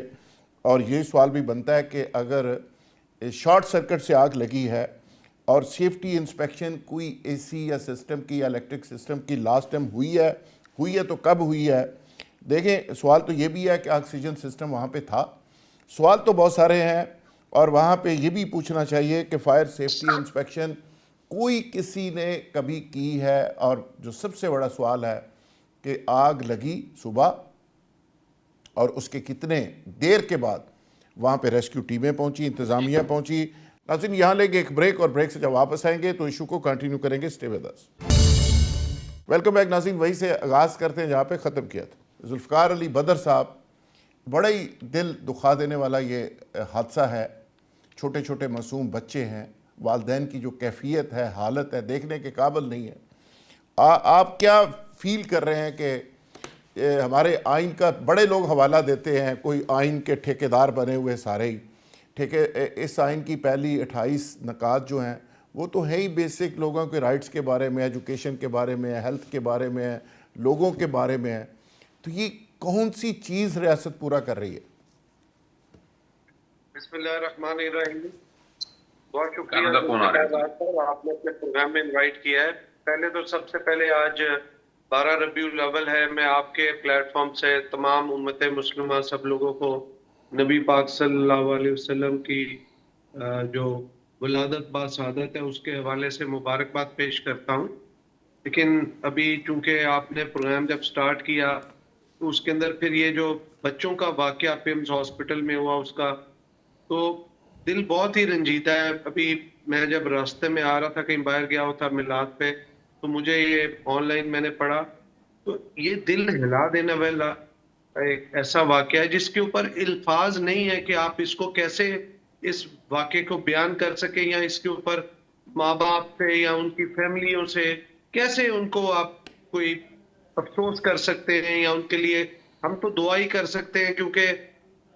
اور یہ سوال بھی بنتا ہے کہ اگر شارٹ سرکٹ سے آگ لگی ہے اور سیفٹی انسپیکشن کوئی AC یا سسٹم کی یا الیکٹرک سسٹم کی لاسٹ ٹائم ہوئی ہے تو کب ہوئی ہے؟ دیکھیں سوال تو یہ بھی ہے کہ آکسیجن سسٹم وہاں پہ تھا. سوال تو بہت سارے ہیں اور وہاں پہ یہ بھی پوچھنا چاہیے کہ فائر سیفٹی انسپیکشن کوئی کسی نے کبھی کی ہے؟ اور جو سب سے بڑا سوال ہے کہ آگ لگی صبح اور اس کے کتنے دیر کے بعد وہاں پہ ریسکیو ٹیمیں پہنچی، انتظامیہ پہنچی. ناظرین یہاں لیں گے ایک بریک اور بریک سے جب واپس آئیں گے تو ایشو کو کنٹینیو کریں گے. Stay with us. Welcome back ناظرین. وہی سے آغاز کرتے ہیں جہاں پہ ختم کیا تھا. ذوالفقار علی بدر صاحب، بڑا ہی دل دکھا دینے والا یہ حادثہ ہے. چھوٹے چھوٹے معصوم بچے ہیں، والدین کی جو کیفیت ہے، حالت ہے، دیکھنے کے قابل نہیں ہے. آپ کیا فیل کر رہے ہیں کہ ہمارے آئین کا بڑے لوگ حوالہ دیتے ہیں، کوئی آئین کے ٹھیکیدار بنے ہوئے سارے ہی اس آئین کی پہلی 28 نکات جو ہیں وہ تو ہے ہی بیسک لوگوں کے رائٹس کے بارے میں، ایجوکیشن کے بارے میں، ہیلتھ کے بارے میں، لوگوں کے بارے میں ہے. تو یہ کون سی چیز ریاست پورا کر رہی ہے؟ بسم اللہ الرحمن الرحیم. بہت شکریہ آپ نے اپنے پروگرام میں انوائٹ کیا ہے. پہلے تو سب سے پہلے آج 12 ربیع الاول ہے. میں آپ کے پلیٹ فارم سے تمام امت مسلمہ سب لوگوں کو نبی پاک صلی اللہ علیہ وسلم کی جو ولادت با سعادت ہے اس کے حوالے سے مبارکباد پیش کرتا ہوں. لیکن ابھی چونکہ آپ نے پروگرام جب سٹارٹ کیا تو اس کے اندر پھر یہ جو بچوں کا واقعہ پیمز ہاسپٹل میں ہوا اس کا تو دل بہت ہی رنجیدہ ہے. ابھی میں جب راستے میں آ رہا تھا، کہیں باہر گیا ہوا تھا میلاد پہ، تو مجھے یہ آن لائن میں نے پڑھا تو یہ دل ہلا دینے والا ایک ایسا واقعہ ہے جس کے اوپر الفاظ نہیں ہے کہ آپ اس کو کیسے اس واقعے کو بیان کر سکیں، یا اس کے اوپر ماں باپ سے یا ان کی فیملیوں سے کیسے ان کو آپ کوئی افسوس کر سکتے ہیں، یا ان کے لیے ہم تو دعا ہی کر سکتے ہیں کیونکہ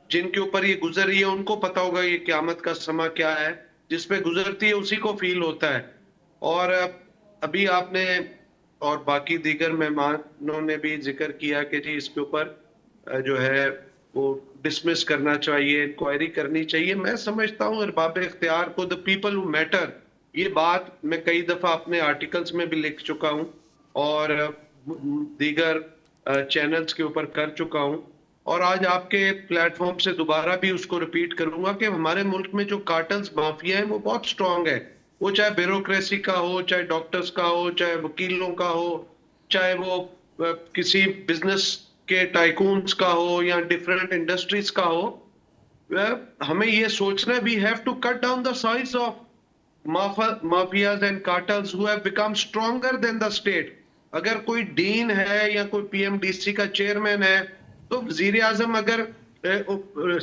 جن کے اوپر یہ گزری ہے ان کو پتا ہوگا یہ قیامت کا سما کیا ہے. جس پہ گزرتی ہے اسی کو فیل ہوتا ہے. اور ابھی آپ نے اور باقی دیگر مہمانوں نے بھی ذکر کیا کہ جی اس کے اوپر جو ہے وہ ڈسمس کرنا چاہیے، انکوائری کرنی چاہیے. میں سمجھتا ہوں ارباب اختیار کو the people who matter، یہ بات میں کئی دفعہ اپنے آرٹیکلز میں بھی لکھ چکا ہوں اور دیگر چینلز کے اوپر کر چکا ہوں، اور آج آپ کے پلیٹ فارم سے دوبارہ بھی اس کو ریپیٹ کروں گا کہ ہمارے ملک میں جو کارٹلز مافیا ہیں وہ بہت سٹرونگ ہے. وہ چاہے بیوروکریسی کا ہو، چاہے ڈاکٹرز کا ہو، چاہے وکیلوں کا ہو، چاہے وہ کسی بزنس کے ٹائکونز کا ہو یا ڈیفرنٹ انڈسٹریز کا ہو. ہمیں یہ سوچنا we have to cut down the size of mafias and cartels who have become stronger than the state. اگر کوئی ڈین ہے یا کوئی PMDC کا چیئرمین ہے تو وزیر اعظم اگر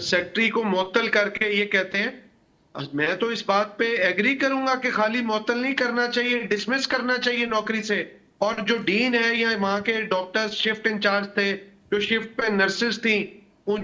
سیکٹری کو معطل کر کے یہ کہتے ہیں، میں تو اس بات پہ ایگری کروں گا کہ خالی معطل نہیں کرنا چاہیے، ڈسمس کرنا چاہیے نوکری سے. اور جو ڈین ہے یا وہاں کے ڈاکٹرز شفٹ انچارج تھے، جو شفٹ پہ نرسز تھیں،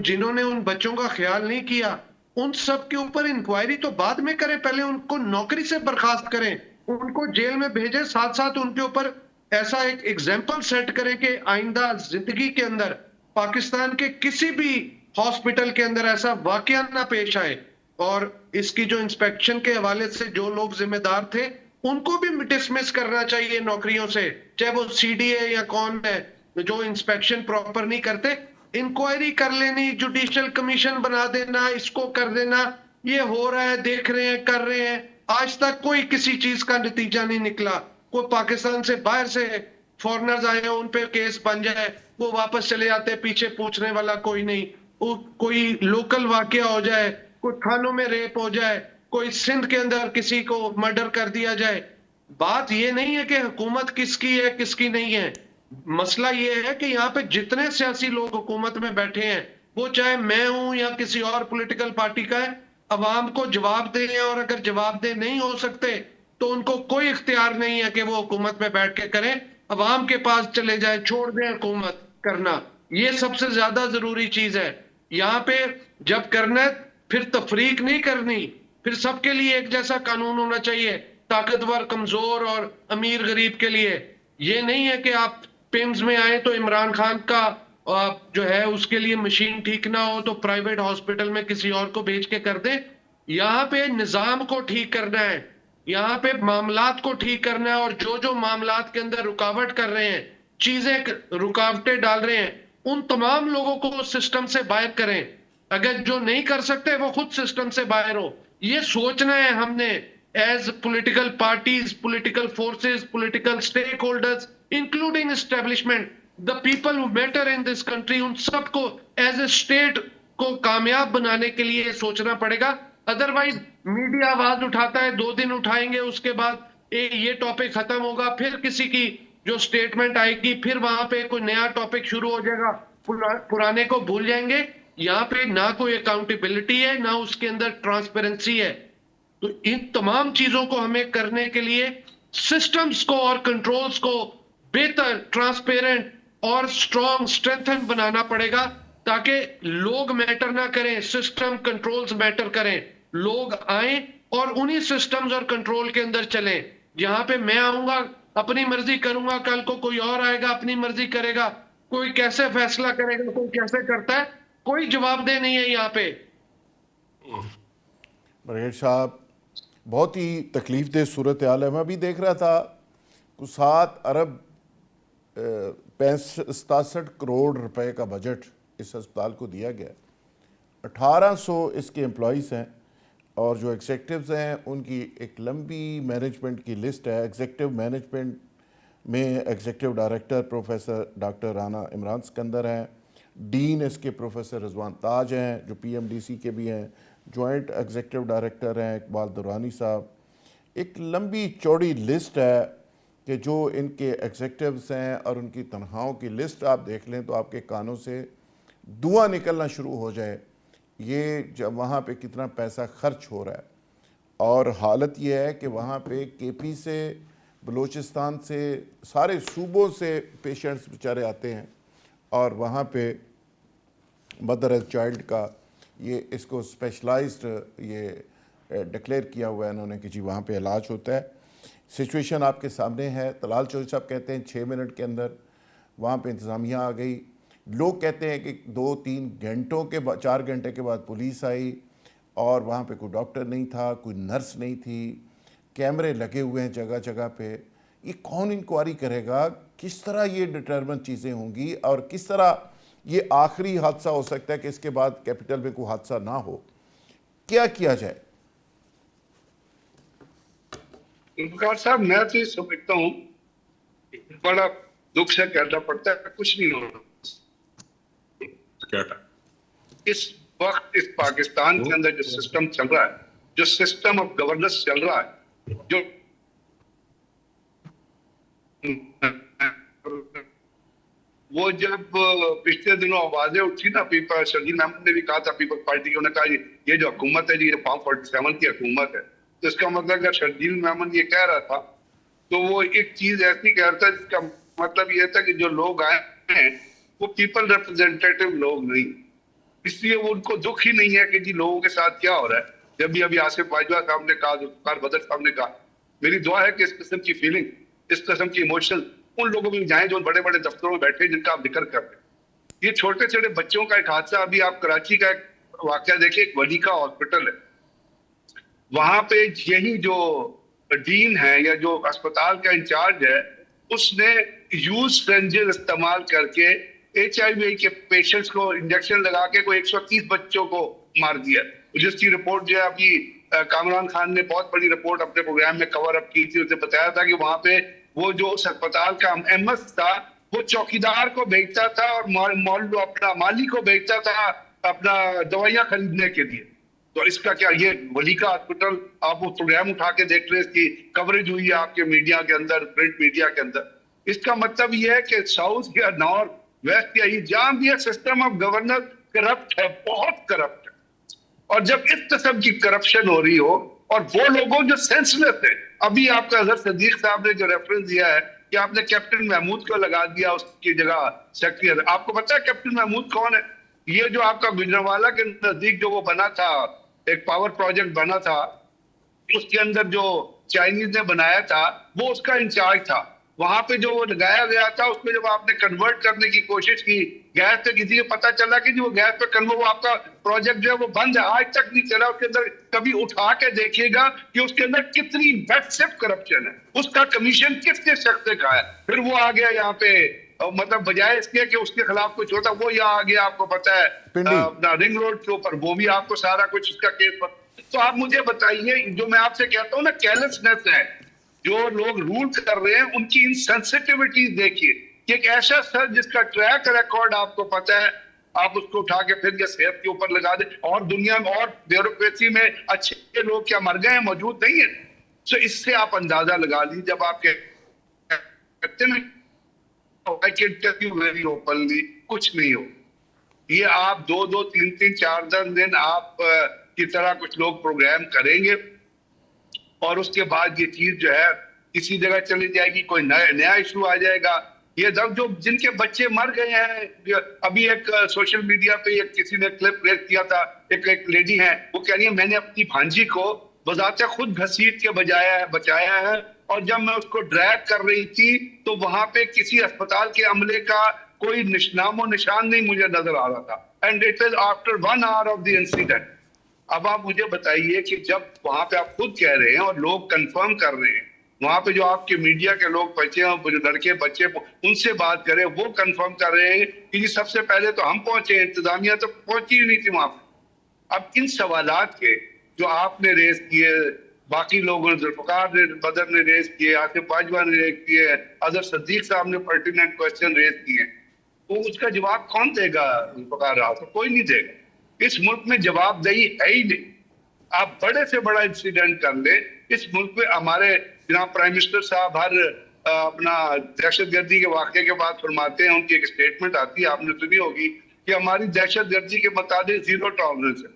جنہوں نے ان بچوں کا خیال نہیں کیا، ان سب کے اوپر انکوائری تو بعد میں کریں، پہلے ان کو نوکری سے برخاست کریں، ان کو جیل میں بھیجیں، ساتھ ساتھ ان کے اوپر ایسا ایک ایگزامپل سیٹ کریں کہ آئندہ زندگی کے اندر پاکستان کے کسی بھی ہاسپٹل کے اندر ایسا واقعہ نہ پیش آئے. اور اس کی جو انسپیکشن کے حوالے سے جو لوگ ذمہ دار تھے ان کو بھی ڈسمس کرنا چاہیے نوکریوں سے، چاہے وہ CDA یا کون ہے جو انسپیکشن پراپر نہیں کرتے. انکوائری کر لینی، جوڈیشل کمیشن بنا دینا، اس کو کر دینا، یہ ہو رہا ہے، دیکھ رہے ہیں، کر رہے ہیں. آج تک کوئی کسی چیز کا نتیجہ نہیں نکلا. کوئی پاکستان سے باہر سے فورنرز آئے ہیں، ان پہ کیس بن جائے، وہ واپس چلے جاتے، پیچھے پوچھنے والا کوئی نہیں. کوئی لوکل واقعہ ہو جائے، کوئی تھانوں میں ریپ ہو جائے، کوئی سندھ کے اندر کسی کو مرڈر کر دیا جائے. بات یہ نہیں ہے کہ حکومت کس کی ہے کس کی نہیں ہے. مسئلہ یہ ہے کہ یہاں پہ جتنے سیاسی لوگ حکومت میں بیٹھے ہیں، وہ چاہے میں ہوں یا کسی اور پولیٹیکل پارٹی کا ہے، عوام کو جواب دیں، اور اگر جواب دہ نہیں ہو سکتے تو ان کو کوئی اختیار نہیں ہے کہ وہ حکومت میں بیٹھ کے کریں. عوام کے پاس چلے جائیں، چھوڑ دیں حکومت کرنا. یہ سب سے زیادہ ضروری چیز ہے. یہاں پہ جب کرنا ہے پھر تفریق نہیں کرنی, پھر سب کے لیے ایک جیسا قانون ہونا چاہیے, طاقتور کمزور اور امیر غریب کے لیے. یہ نہیں ہے کہ آپ پیمز میں آئیں تو عمران خان کا جو ہے اس کے لیے مشین ٹھیک نہ ہو تو پرائیویٹ ہاسپٹل میں کسی اور کو بھیج کے کر دیں. یہاں پہ نظام کو ٹھیک کرنا ہے, یہاں پہ معاملات کو ٹھیک کرنا ہے, اور جو معاملات کے اندر رکاوٹ کر رہے ہیں, چیزیں رکاوٹیں ڈال رہے ہیں, ان تمام لوگوں کو سسٹم سے باہر کریں. اگر جو نہیں کر سکتے وہ خود سسٹم سے باہر ہو. یہ سوچنا ہے ہم نے as political parties, political forces, political stakeholders including establishment, the people who matter in this country, ان سب کو ایز اے اسٹیٹ کو کامیاب بنانے کے لیے سوچنا پڑے گا. ادروائز میڈیا آواز اٹھاتا ہے, 2 دن اٹھائیں گے, اس کے بعد یہ ٹاپک ختم ہوگا, پھر کسی کی جو سٹیٹمنٹ آئے گی, پھر وہاں پہ کوئی نیا ٹاپک شروع ہو جائے گا, پرانے کو بھول جائیں گے. یہاں پہ نہ کوئی اکاؤنٹیبلٹی ہے, نہ اس کے اندر ٹرانسپیرنسی ہے. تو ان تمام چیزوں کو ہمیں کرنے کے لیے سسٹمز کو اور کنٹرولز کو بہتر, ٹرانسپیرنٹ اور سٹرونگ, اسٹرینتھن بنانا پڑے گا, تاکہ لوگ میٹر نہ کریں, سسٹم کنٹرولز میٹر کریں. لوگ آئیں اور انہی سسٹمز اور کنٹرول کے اندر چلیں. یہاں پہ میں آؤں گا, اپنی مرضی کروں گا, کل کو کوئی اور آئے گا, اپنی مرضی کرے گا, کوئی کیسے فیصلہ کرے گا, کوئی کیسے کرتا ہے, کوئی جواب دہ نہیں ہے یہاں پہ. بریگیڈ صاحب, بہت ہی تکلیف دہ صورتحال ہے. میں بھی دیکھ رہا تھا 7 ارب 67 کروڑ روپے کا بجٹ اس ہسپتال کو دیا گیا. 1800 اس کے امپلائیز ہیں, اور جو ایگزیکٹوز ہیں ان کی ایک لمبی مینجمنٹ کی لسٹ ہے. ایگزیکٹو مینجمنٹ میں executive director professor doctor Rana Imran Sikandar ہیں, ڈین اس کے پروفیسر رضوان تاج ہیں جو پی ایم ڈی سی کے بھی ہیں, جوائنٹ ایگزیکٹو ڈائریکٹر ہیں اقبال درانی صاحب. ایک لمبی چوڑی لسٹ ہے کہ جو ان کے ایگزیکٹوز ہیں, اور ان کی تنخواہوں کی لسٹ آپ دیکھ لیں تو آپ کے کانوں سے دھواں نکلنا شروع ہو جائے. یہ جب وہاں پہ کتنا پیسہ خرچ ہو رہا ہے, اور حالت یہ ہے کہ وہاں پہ کے پی سے, بلوچستان سے, سارے صوبوں سے پیشنٹس بیچارے آتے ہیں, اور وہاں پہ مدر ایز چائلڈ کا یہ اس کو اسپیشلائزڈ یہ ڈکلیئر کیا ہوا ہے انہوں نے کہ جی وہاں پہ علاج ہوتا ہے. سچویشن آپ کے سامنے ہے. طلال چودھری صاحب کہتے ہیں 6 منٹ کے اندر وہاں پہ انتظامیہ آ گئی. لوگ کہتے ہیں کہ 2-3 گھنٹوں کے بعد, 4 گھنٹے کے بعد پولیس آئی, اور وہاں پہ کوئی ڈاکٹر نہیں تھا, کوئی نرس نہیں تھی, کیمرے لگے ہوئے ہیں جگہ جگہ پہ. یہ کون انکوائری کرے گا؟ کس طرح یہ ڈٹرمن چیزیں ہوں گی, اور کس طرح یہ آخری حادثہ ہو سکتا ہے کہ اس کے بعد کیپٹل میں کوئی حادثہ نہ ہو؟ کیا کیا جائے؟ ڈاکٹر صاحب, میں تو یہ سمجھتا ہوں بڑا دکھ سے کہنا پڑتا ہے, کچھ نہیں ہونا. اس وقت اس پاکستان کے اندر جو سسٹم چل رہا ہے, جو سسٹم آف گورننس چل رہا ہے, جو وہ جب پچھلے دنوں آوازیں اٹھی نا, شرجیل احمد نے بھی کہا تھا پیپل پارٹی کی, انہوں نے کہا یہ جو حکومت ہے جی یہ فارم 47 کی حکومت ہے, تو اس کا مطلب اگر شرجیل احمد یہ کہہ رہا تھا تو وہ ایک چیز ایسی کہہ رہا تھا جس کا مطلب یہ تھا کہ جو لوگ آئے ہیں وہ پیپل ریپرزینٹیٹیو لوگ نہیں, اس لیے وہ ان کو دکھ ہی نہیں ہے کہ جی لوگوں کے ساتھ کیا ہو رہا ہے. جب بھی ابھی آصف باجوہ صاحب نے کہا, ذوالفقار بدر صاحب نے کہا, میری دعا ہے کہ اس قسم کی فیلنگ, اس قسم کی ایموشن ان لوگوں میں جائیں جو بڑے بڑے دفتروں میں بیٹھے جن کا آپ ذکر کر رہے ہیں. یہ چھوٹے چھوٹے بچوں کا ایک حادثہ, ابھی آپ کراچی کا ایک واقعہ دیکھیں, ایک ولی کا ہاسپٹل ہے, وہاں پہ یہی جو ڈین ہے یا جو اسپتال کا انچارج ہے, اس نے یوز سرنجز استعمال کر کے HIV کے پیشنٹس کو انجیکشن لگا کے کوئی 130 بچوں کو مار دیا, جس کی رپورٹ جو ہے ابھی کامران خان نے بہت بڑی رپورٹ اپنے پروگرام میں کور اپ کی تھی. اسے بتایا تھا کہ وہاں پہ وہ جو اس اسپتال کا MS تھا وہ چوکیدار کو بھیجتا تھا اور اپنا مالی کو بھیجتا تھا اپنا دوائیاں خریدنے کے لیے. تو اس کا کیا, یہ ولی کا ہاسپٹل آپ وہ پروگرام اٹھا کے دیکھ لیں, اس کی کوریج ہوئی ہے آپ کے میڈیا کے اندر, پرنٹ میڈیا کے اندر. اس کا مطلب یہ ہے کہ ساؤتھ یا نارتھ ویسٹ یا جہاں بھی سسٹم آف گورننس کرپٹ ہے, بہت کرپٹ ہے. اور جب اس قسم کی کرپشن ہو رہی ہو, اور وہ لوگوں جو سینس لیس ہیں, ابھی آپ کا حضرت صدیق صاحب نے جو ریفرنس دیا ہے کہ آپ نے کیپٹن محمود کو لگا دیا اس کی جگہ سیکرٹری, آپ کو پتا ہے کیپٹن محمود کون ہے؟ یہ جو آپ کا گجرانوالہ کے نزدیک جو وہ بنا تھا ایک پاور پروجیکٹ بنا تھا، اس کے اندر جو چائنیز نے بنایا تھا وہ اس کا انچارج تھا. وہاں پہ جو وہ لگایا گیا تھا اس میں جب آپ نے کنورٹ کرنے کی کوشش کی گیس پہ، کسی کو پتا چلا کہ وہ گیس پہ کنورٹ، وہ آپ کا پروجیکٹ جو ہے وہ بند ہے، آج تک نہیں چلا. اس کے اندر کبھی اٹھا کے دیکھیے گا کہ اس کے اندر کتنی میسیو کرپشن ہے، اس کا کمیشن کس کے شخص سے کہا ہے. پھر وہ آ گیا یہاں پہ، مطلب بجائے اس کے کہ اس کے خلاف کچھ ہوتا، وہ یہاں آ گیا، آپ کو پتا ہے اپنا رنگ روڈ کے اوپر، وہ بھی آپ کو سارا کچھ اس کا کیس. تو آپ مجھے بتائیے، جو میں آپ سے کہتا ہوں نا کیئرلیسنس ہے، جو لوگ رول کر رہے ہیں ان کی انسینسٹیوٹیز دیکھیے کہ ایک ایسا سر جس کا ٹریک ریکارڈ آپ کو پتا ہے، آپ اس کو اٹھا کے پھر یہ صحت کے اوپر لگا دیں. اور دنیا میں اور بیوروکریسی میں اچھے لوگ کیا مر گئے ہیں، موجود نہیں ہیں. سو اس سے آپ اندازہ لگا لی جب آپ کہتے ہیں I can tell you very openly, کچھ نہیں ہو. یہ آپ 2 3 4 دن آپ کی طرح کچھ لوگ پروگرام کریں گے اور اس کے بعد یہ چیز جو ہے کسی جگہ چلی جائے گی، کوئی نیا ایشو آ جائے گا. یہ جو جن کے بچے مر گئے ہیں، ابھی ایک سوشل میڈیا پہ کسی نے کلپ ریز کیا تھا، ایک لیڈی ہے وہ کہہ رہی ہے میں نے اپنی بھانجی کو بذات خود گھسیٹ کے بچایا ہے، اور جب میں اس کو ڈریگ کر رہی تھی تو وہاں پہ کسی اسپتال کے عملے کا کوئی نام و نشان نہیں مجھے نظر آ رہا تھا. And it is after 1 hour of the incident. اب آپ مجھے بتائیے کہ جب وہاں پہ آپ خود کہہ رہے ہیں اور لوگ کنفرم کر رہے ہیں، وہاں پہ جو آپ کے میڈیا کے لوگ بچے ہیں، جو لڑکے بچے ان سے بات کریں، وہ کنفرم کر رہے ہیں کہ جی سب سے پہلے تو ہم پہنچے، انتظامیہ تو پہنچی ہی نہیں تھی وہاں پہ. اب ان سوالات کے جو آپ نے ریز کیے، باقی لوگوں نے، ذوالفقار بدر نے ریز کیے، آصف باجوہ نے ریز کیے، اظہر صدیق صاحب نے پرٹیننٹ کوسچن ریز کیے، تو اس کا جواب کون دے گا؟ ذوالفقار راز کوئی نہیں دے گا. اس ملک میں جواب دہی ہے ہی نہیں. آپ بڑے سے بڑا انسیڈنٹ کر لیں، اس ملک میں ہمارے جناب پرائم منسٹر صاحب ہر اپنا دہشت گردی کے واقعے کے بعد فرماتے ہیں، ان کی ایک اسٹیٹمنٹ آتی ہے، آپ نے سنی ہوگی کہ ہماری دہشت گردی کے متعلق 0 ٹالرنس ہے.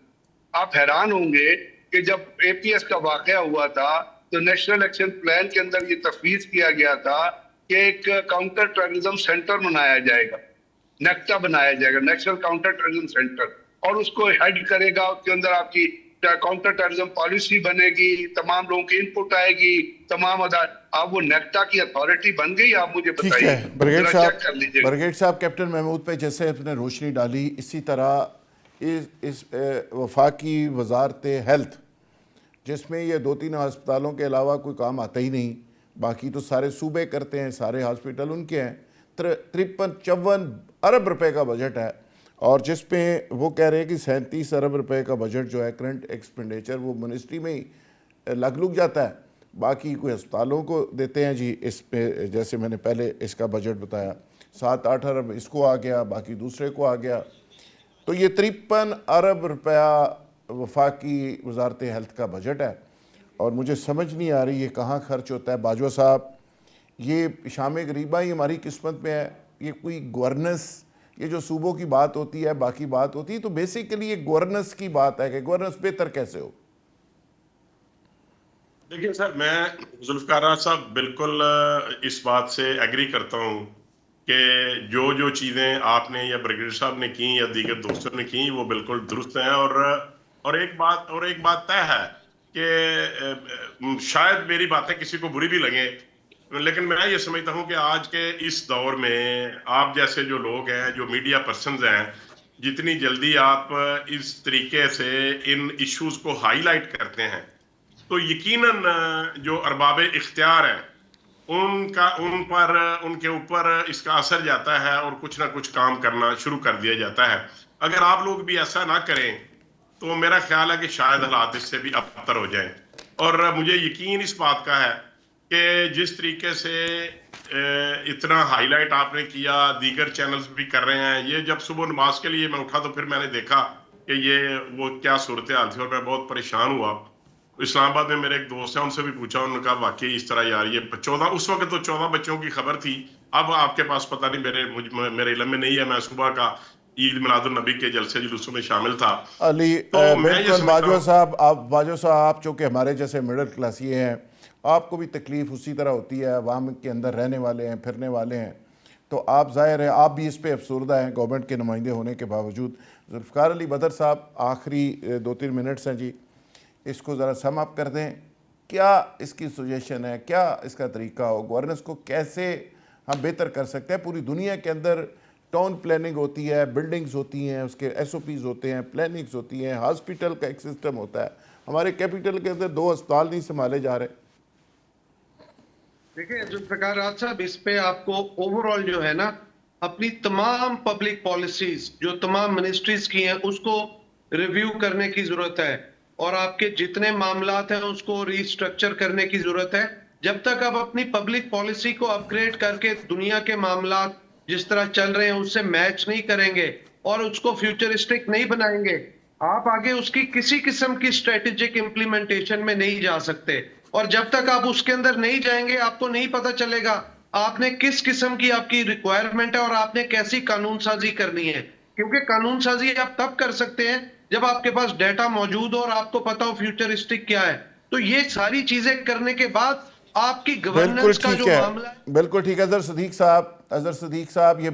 آپ حیران ہوں گے کہ جب اے پی ایس کا واقعہ ہوا تھا تو نیشنل ایکشن پلان کے اندر یہ تفویض کیا گیا تھا کہ ایک کاؤنٹر ٹیررزم سینٹر بنایا جائے گا، نیکٹا بنایا جائے گا، نیشنل کاؤنٹر ٹیررزم سینٹر، اور اس کو ہیڈ کرے گا. اس کے اندر آپ کی کاؤنٹر ٹیررزم پالیسی بنے گی، تمام لوگوں کی ان پٹ آئے گی، تمام آپ وہ نیکٹا کی اتھارٹی بن گئی. آپ مجھے ٹھیک بتائیے، ہے برگیڈ چیک کر لیجیے. برگیڈ صاحب کیپٹن محمود پہ جیسے آپ نے روشنی ڈالی، اسی طرح اس وفاقی وزارت ہیلتھ، جس میں یہ 2-3 ہسپتالوں کے علاوہ کوئی کام آتا ہی نہیں، باقی تو سارے صوبے کرتے ہیں، سارے ہاسپٹل ان کے ہیں، 53-54 ارب روپے کا بجٹ ہے، اور جس پہ وہ کہہ رہے ہیں کہ 37 ارب روپے کا بجٹ جو ہے کرنٹ ایکسپینڈیچر وہ منسٹری میں ہی لگ جاتا ہے، باقی کوئی ہسپتالوں کو دیتے ہیں. جی اس پہ جیسے میں نے پہلے اس کا بجٹ بتایا 7-8 ارب اس کو آ گیا، باقی دوسرے کو آ گیا. تو یہ 53 ارب روپیہ وفاقی وزارت ہیلتھ کا بجٹ ہے، اور مجھے سمجھ نہیں آ رہی یہ کہاں خرچ ہوتا ہے. باجوہ صاحب، یہ شام غریبہ ہی ہماری قسمت میں ہے. یہ کوئی گورننس، یہ جو صوبوں کی بات ہوتی ہے، باقی بات ہوتی ہے، تو بیسیکلی یہ گورننس کی بات ہے کہ گورننس بہتر کیسے ہو. دیکھیں سر، میں ذوالفقار راز صاحب بالکل اس بات سے ایگری کرتا ہوں کہ جو چیزیں آپ نے یا بریگیڈیئر صاحب نے کی یا دیگر دوستوں نے کی وہ بالکل درست ہیں. اور ایک بات طے ہے کہ شاید میری باتیں کسی کو بری بھی لگیں، لیکن میں یہ سمجھتا ہوں کہ آج کے اس دور میں آپ جیسے جو لوگ ہیں، جو میڈیا پرسنز ہیں، جتنی جلدی آپ اس طریقے سے ان ایشوز کو ہائی لائٹ کرتے ہیں تو یقیناً جو ارباب اختیار ہیں ان کے اوپر اس کا اثر جاتا ہے اور کچھ نہ کچھ کام کرنا شروع کر دیا جاتا ہے. اگر آپ لوگ بھی ایسا نہ کریں تو میرا خیال ہے کہ شاید حالات اس سے بھی ابتر ہو جائیں. اور مجھے یقین اس بات کا ہے کہ جس طریقے سے اتنا ہائی لائٹ آپ نے کیا، دیگر چینلز بھی کر رہے ہیں. یہ جب صبح نماز کے لیے میں اٹھا تو پھر میں نے دیکھا کہ وہ کیا صورتحال تھی اور میں بہت پریشان ہوا. اسلام آباد میں میرے ایک دوست ہیں، ان سے بھی پوچھا، انہوں نے کہا واقعی اس طرح یار یہ 14 اس وقت تو 14 بچوں کی خبر تھی. اب آپ کے پاس پتہ نہیں، میرے علم میں نہیں ہے. میں صبح کا عید میلاد النبی کے جلسے جلوسوں میں شامل تھا. علی بالکل باجوہ صاحب، آپ چونکہ ہمارے جیسے مڈل کلاسیے ہیں، آپ کو بھی تکلیف اسی طرح ہوتی ہے، عوام کے اندر رہنے والے ہیں، پھرنے والے ہیں، تو آپ ظاہر ہے آپ بھی اس پہ افسردہ ہیں گورنمنٹ کے نمائندے ہونے کے باوجود. ذوالفقار علی بدر صاحب آخری 2-3 منٹس ہیں جی, اس کو ذرا سم اپ کر دیں. کیا اس کی سجیشن ہے, کیا اس کا طریقہ ہو, گورننس کو کیسے ہم بہتر کر سکتے ہیں؟ پوری دنیا کے اندر ٹاؤن پلاننگ ہوتی ہے, بلڈنگز ہوتی ہیں, اس کے ایس او پیز ہوتے ہیں, پلاننگز ہوتی ہیں, ہاسپٹل کا ایک سسٹم ہوتا ہے. ہمارے کیپٹل کے اندر 2 اسپتال نہیں سنبھالے جا رہے. دیکھیں ذوالفقار راج صاحب, اس پہ آپ کو اوور آل جو ہے نا اپنی تمام پبلک پالیسیز جو تمام منسٹریز کی ہیں اس کو ریویو کرنے کی ضرورت ہے, اور آپ کے جتنے معاملات ہیں اس کو ریسٹرکچر کرنے کی ضرورت ہے. جب تک آپ اپنی پبلک پالیسی کو اپ گریڈ کر کے دنیا کے معاملات جس طرح چل رہے ہیں اس سے میچ نہیں کریں گے اور اس کو فیوچرسٹک نہیں بنائیں گے, آپ آگے اس کی کسی قسم کی اسٹریٹجک امپلیمنٹیشن میں نہیں جا سکتے. اور جب تک آپ اس کے اندر نہیں جائیں گے آپ کو نہیں پتا چلے گا آپ نے کس قسم کی آپ کی ریکوائرمنٹ ہے اور آپ نے کیسی قانون سازی کرنی ہے. کیونکہ قانون سازی آپ تب کر سکتے ہیں جب آپ کے پاس ڈیٹا موجود ہو اور آپ کو پتا ہو فیوچرسٹک کیا ہے. تو یہ ساری چیزیں کرنے کے بعد آپ کی بالکل گورننس کا ٹھیک جو ہے, معاملہ ہے. بالکل ٹھیک ہے. اظہر صدیق صاحب, یہ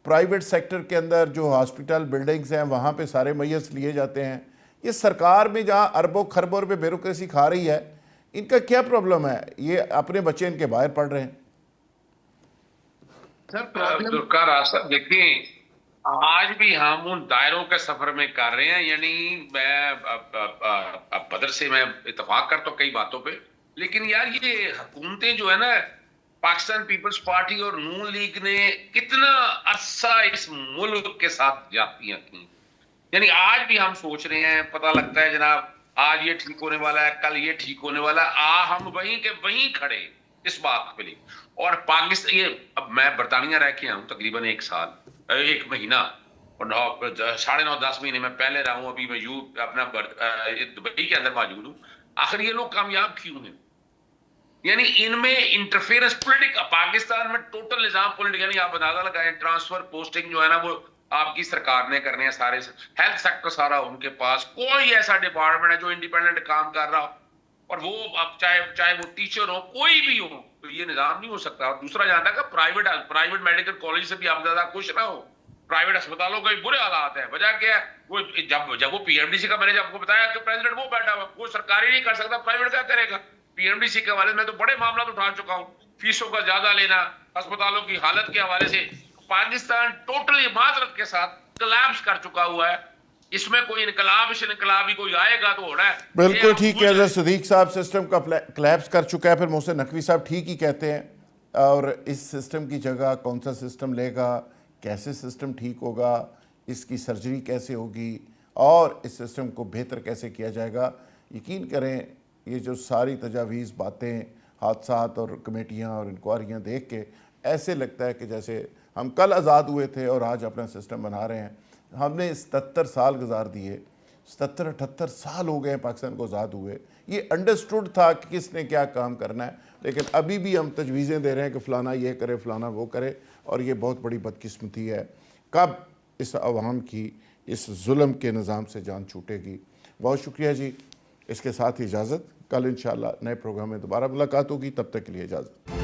پرائیویٹ سیکٹر کے اندر جو ہاسپٹل بلڈنگز ہیں وہاں پہ سارے میس لیے جاتے ہیں. یہ سرکار میں جہاں اربوں خربوں روپے بیوروکریسی کھا رہی ہے, ان کا کیا پرابلم ہے؟ یہ اپنے بچے ان کے باہر پڑھ رہے ہیں. سر پرابلم ذوالفقار راج صاحب دیکھیں, آج بھی ہم ان دائروں کے سفر میں کر رہے ہیں. یعنی میں بدر سے میں اتفاق کرتا ہوں کئی باتوں پہ, لیکن یار یہ حکومتیں جو ہے نا پاکستان پیپلز پارٹی اور نون لیگ نے کتنا عرصہ اس ملک کے ساتھ جاتیاں کی. یعنی آج بھی ہم سوچ رہے ہیں, پتہ لگتا ہے جناب آج یہ ٹھیک ہونے والا ہے, کل یہ ٹھیک ہونے والا ہے, ہم وہیں کے وہیں کھڑے اس بات پہ لے. اور پاکستان, یہ اب میں برطانیہ رہ کے ہوں تقریباً 1 سال 1 مہینہ اور 9.5-10 مہینے میں پہلے رہا ہوں. ابھی میں اپنا دبئی کے اندر موجود ہوں. آخر یہ لوگ کامیاب کیوں ہیں؟ یعنی ان میں انٹرفیئرنس پاکستان میں ٹوٹل نظام پولیٹک, یعنی آپ اندازہ لگائیں ٹرانسفر پوسٹنگ جو ہے نا وہ آپ کی سرکار نے کرنے ہیں سارے. ہیلتھ سیکٹر سارا ان کے پاس, کوئی ایسا ڈپارٹمنٹ ہے جو انڈیپینڈنٹ کام کر رہا ہو, اور وہ اب چاہے وہ ٹیچر ہو کوئی بھی ہو, تو یہ نظام نہیں ہو سکتا. اور دوسرا جانتا ہے کہ پرائیویٹ میڈیکل کالج سے بھی آپ زیادہ خوش نہ ہو. پرائیویٹ اسپتالوں کے برے حالات ہیں. وجہ کیا ہے؟ وہ جب وہ پی ایم ڈی سی کا, میں نے آپ کو بتایا کہ پریزیڈنٹ وہ بیٹھا ہوا, وہ سرکاری نہیں کر سکتا, پرائیویٹ کیا کرے گا؟ پی ایم ڈی سی کے حوالے میں تو بڑے معاملات اٹھا چکا ہوں, فیسوں کا زیادہ لینا, اسپتالوں کی حالت کے حوالے سے. پاکستان ٹوٹلی معذرت کے ساتھ کلیپس کر چکا ہوا ہے. اس میں کوئی انقلابی کوئی آئے گا تو ہو رہا ہے. بالکل ٹھیک ہے اظہر صدیق صاحب, سسٹم کا کلیپس کر چکا ہے. پھر محسن نقوی صاحب ٹھیک ہی کہتے ہیں. اور اس سسٹم کی جگہ کون سا سسٹم لے گا, کیسے سسٹم ٹھیک ہوگا, اس کی سرجری کیسے ہوگی, اور اس سسٹم کو بہتر کیسے کیا جائے گا. یقین کریں یہ جو ساری تجاویز, باتیں, حادثات اور کمیٹیاں اور انکوائریاں دیکھ کے ایسے لگتا ہے کہ جیسے ہم کل آزاد ہوئے تھے اور آج اپنا سسٹم بنا رہے ہیں. ہم نے 77 سال گزار دیے, 77-78 سال ہو گئے ہیں پاکستان کو آزاد ہوئے. یہ انڈرسٹوڈ تھا کہ کس نے کیا کام کرنا ہے, لیکن ابھی بھی ہم تجویزیں دے رہے ہیں کہ فلانا یہ کرے, فلانا وہ کرے, اور یہ بہت بڑی بدقسمتی ہے. کب اس عوام کی اس ظلم کے نظام سے جان چھوٹے گی؟ بہت شکریہ جی. اس کے ساتھ اجازت, کل انشاءاللہ نئے پروگرام میں دوبارہ ملاقات ہوگی, تب تک کے لیے اجازت.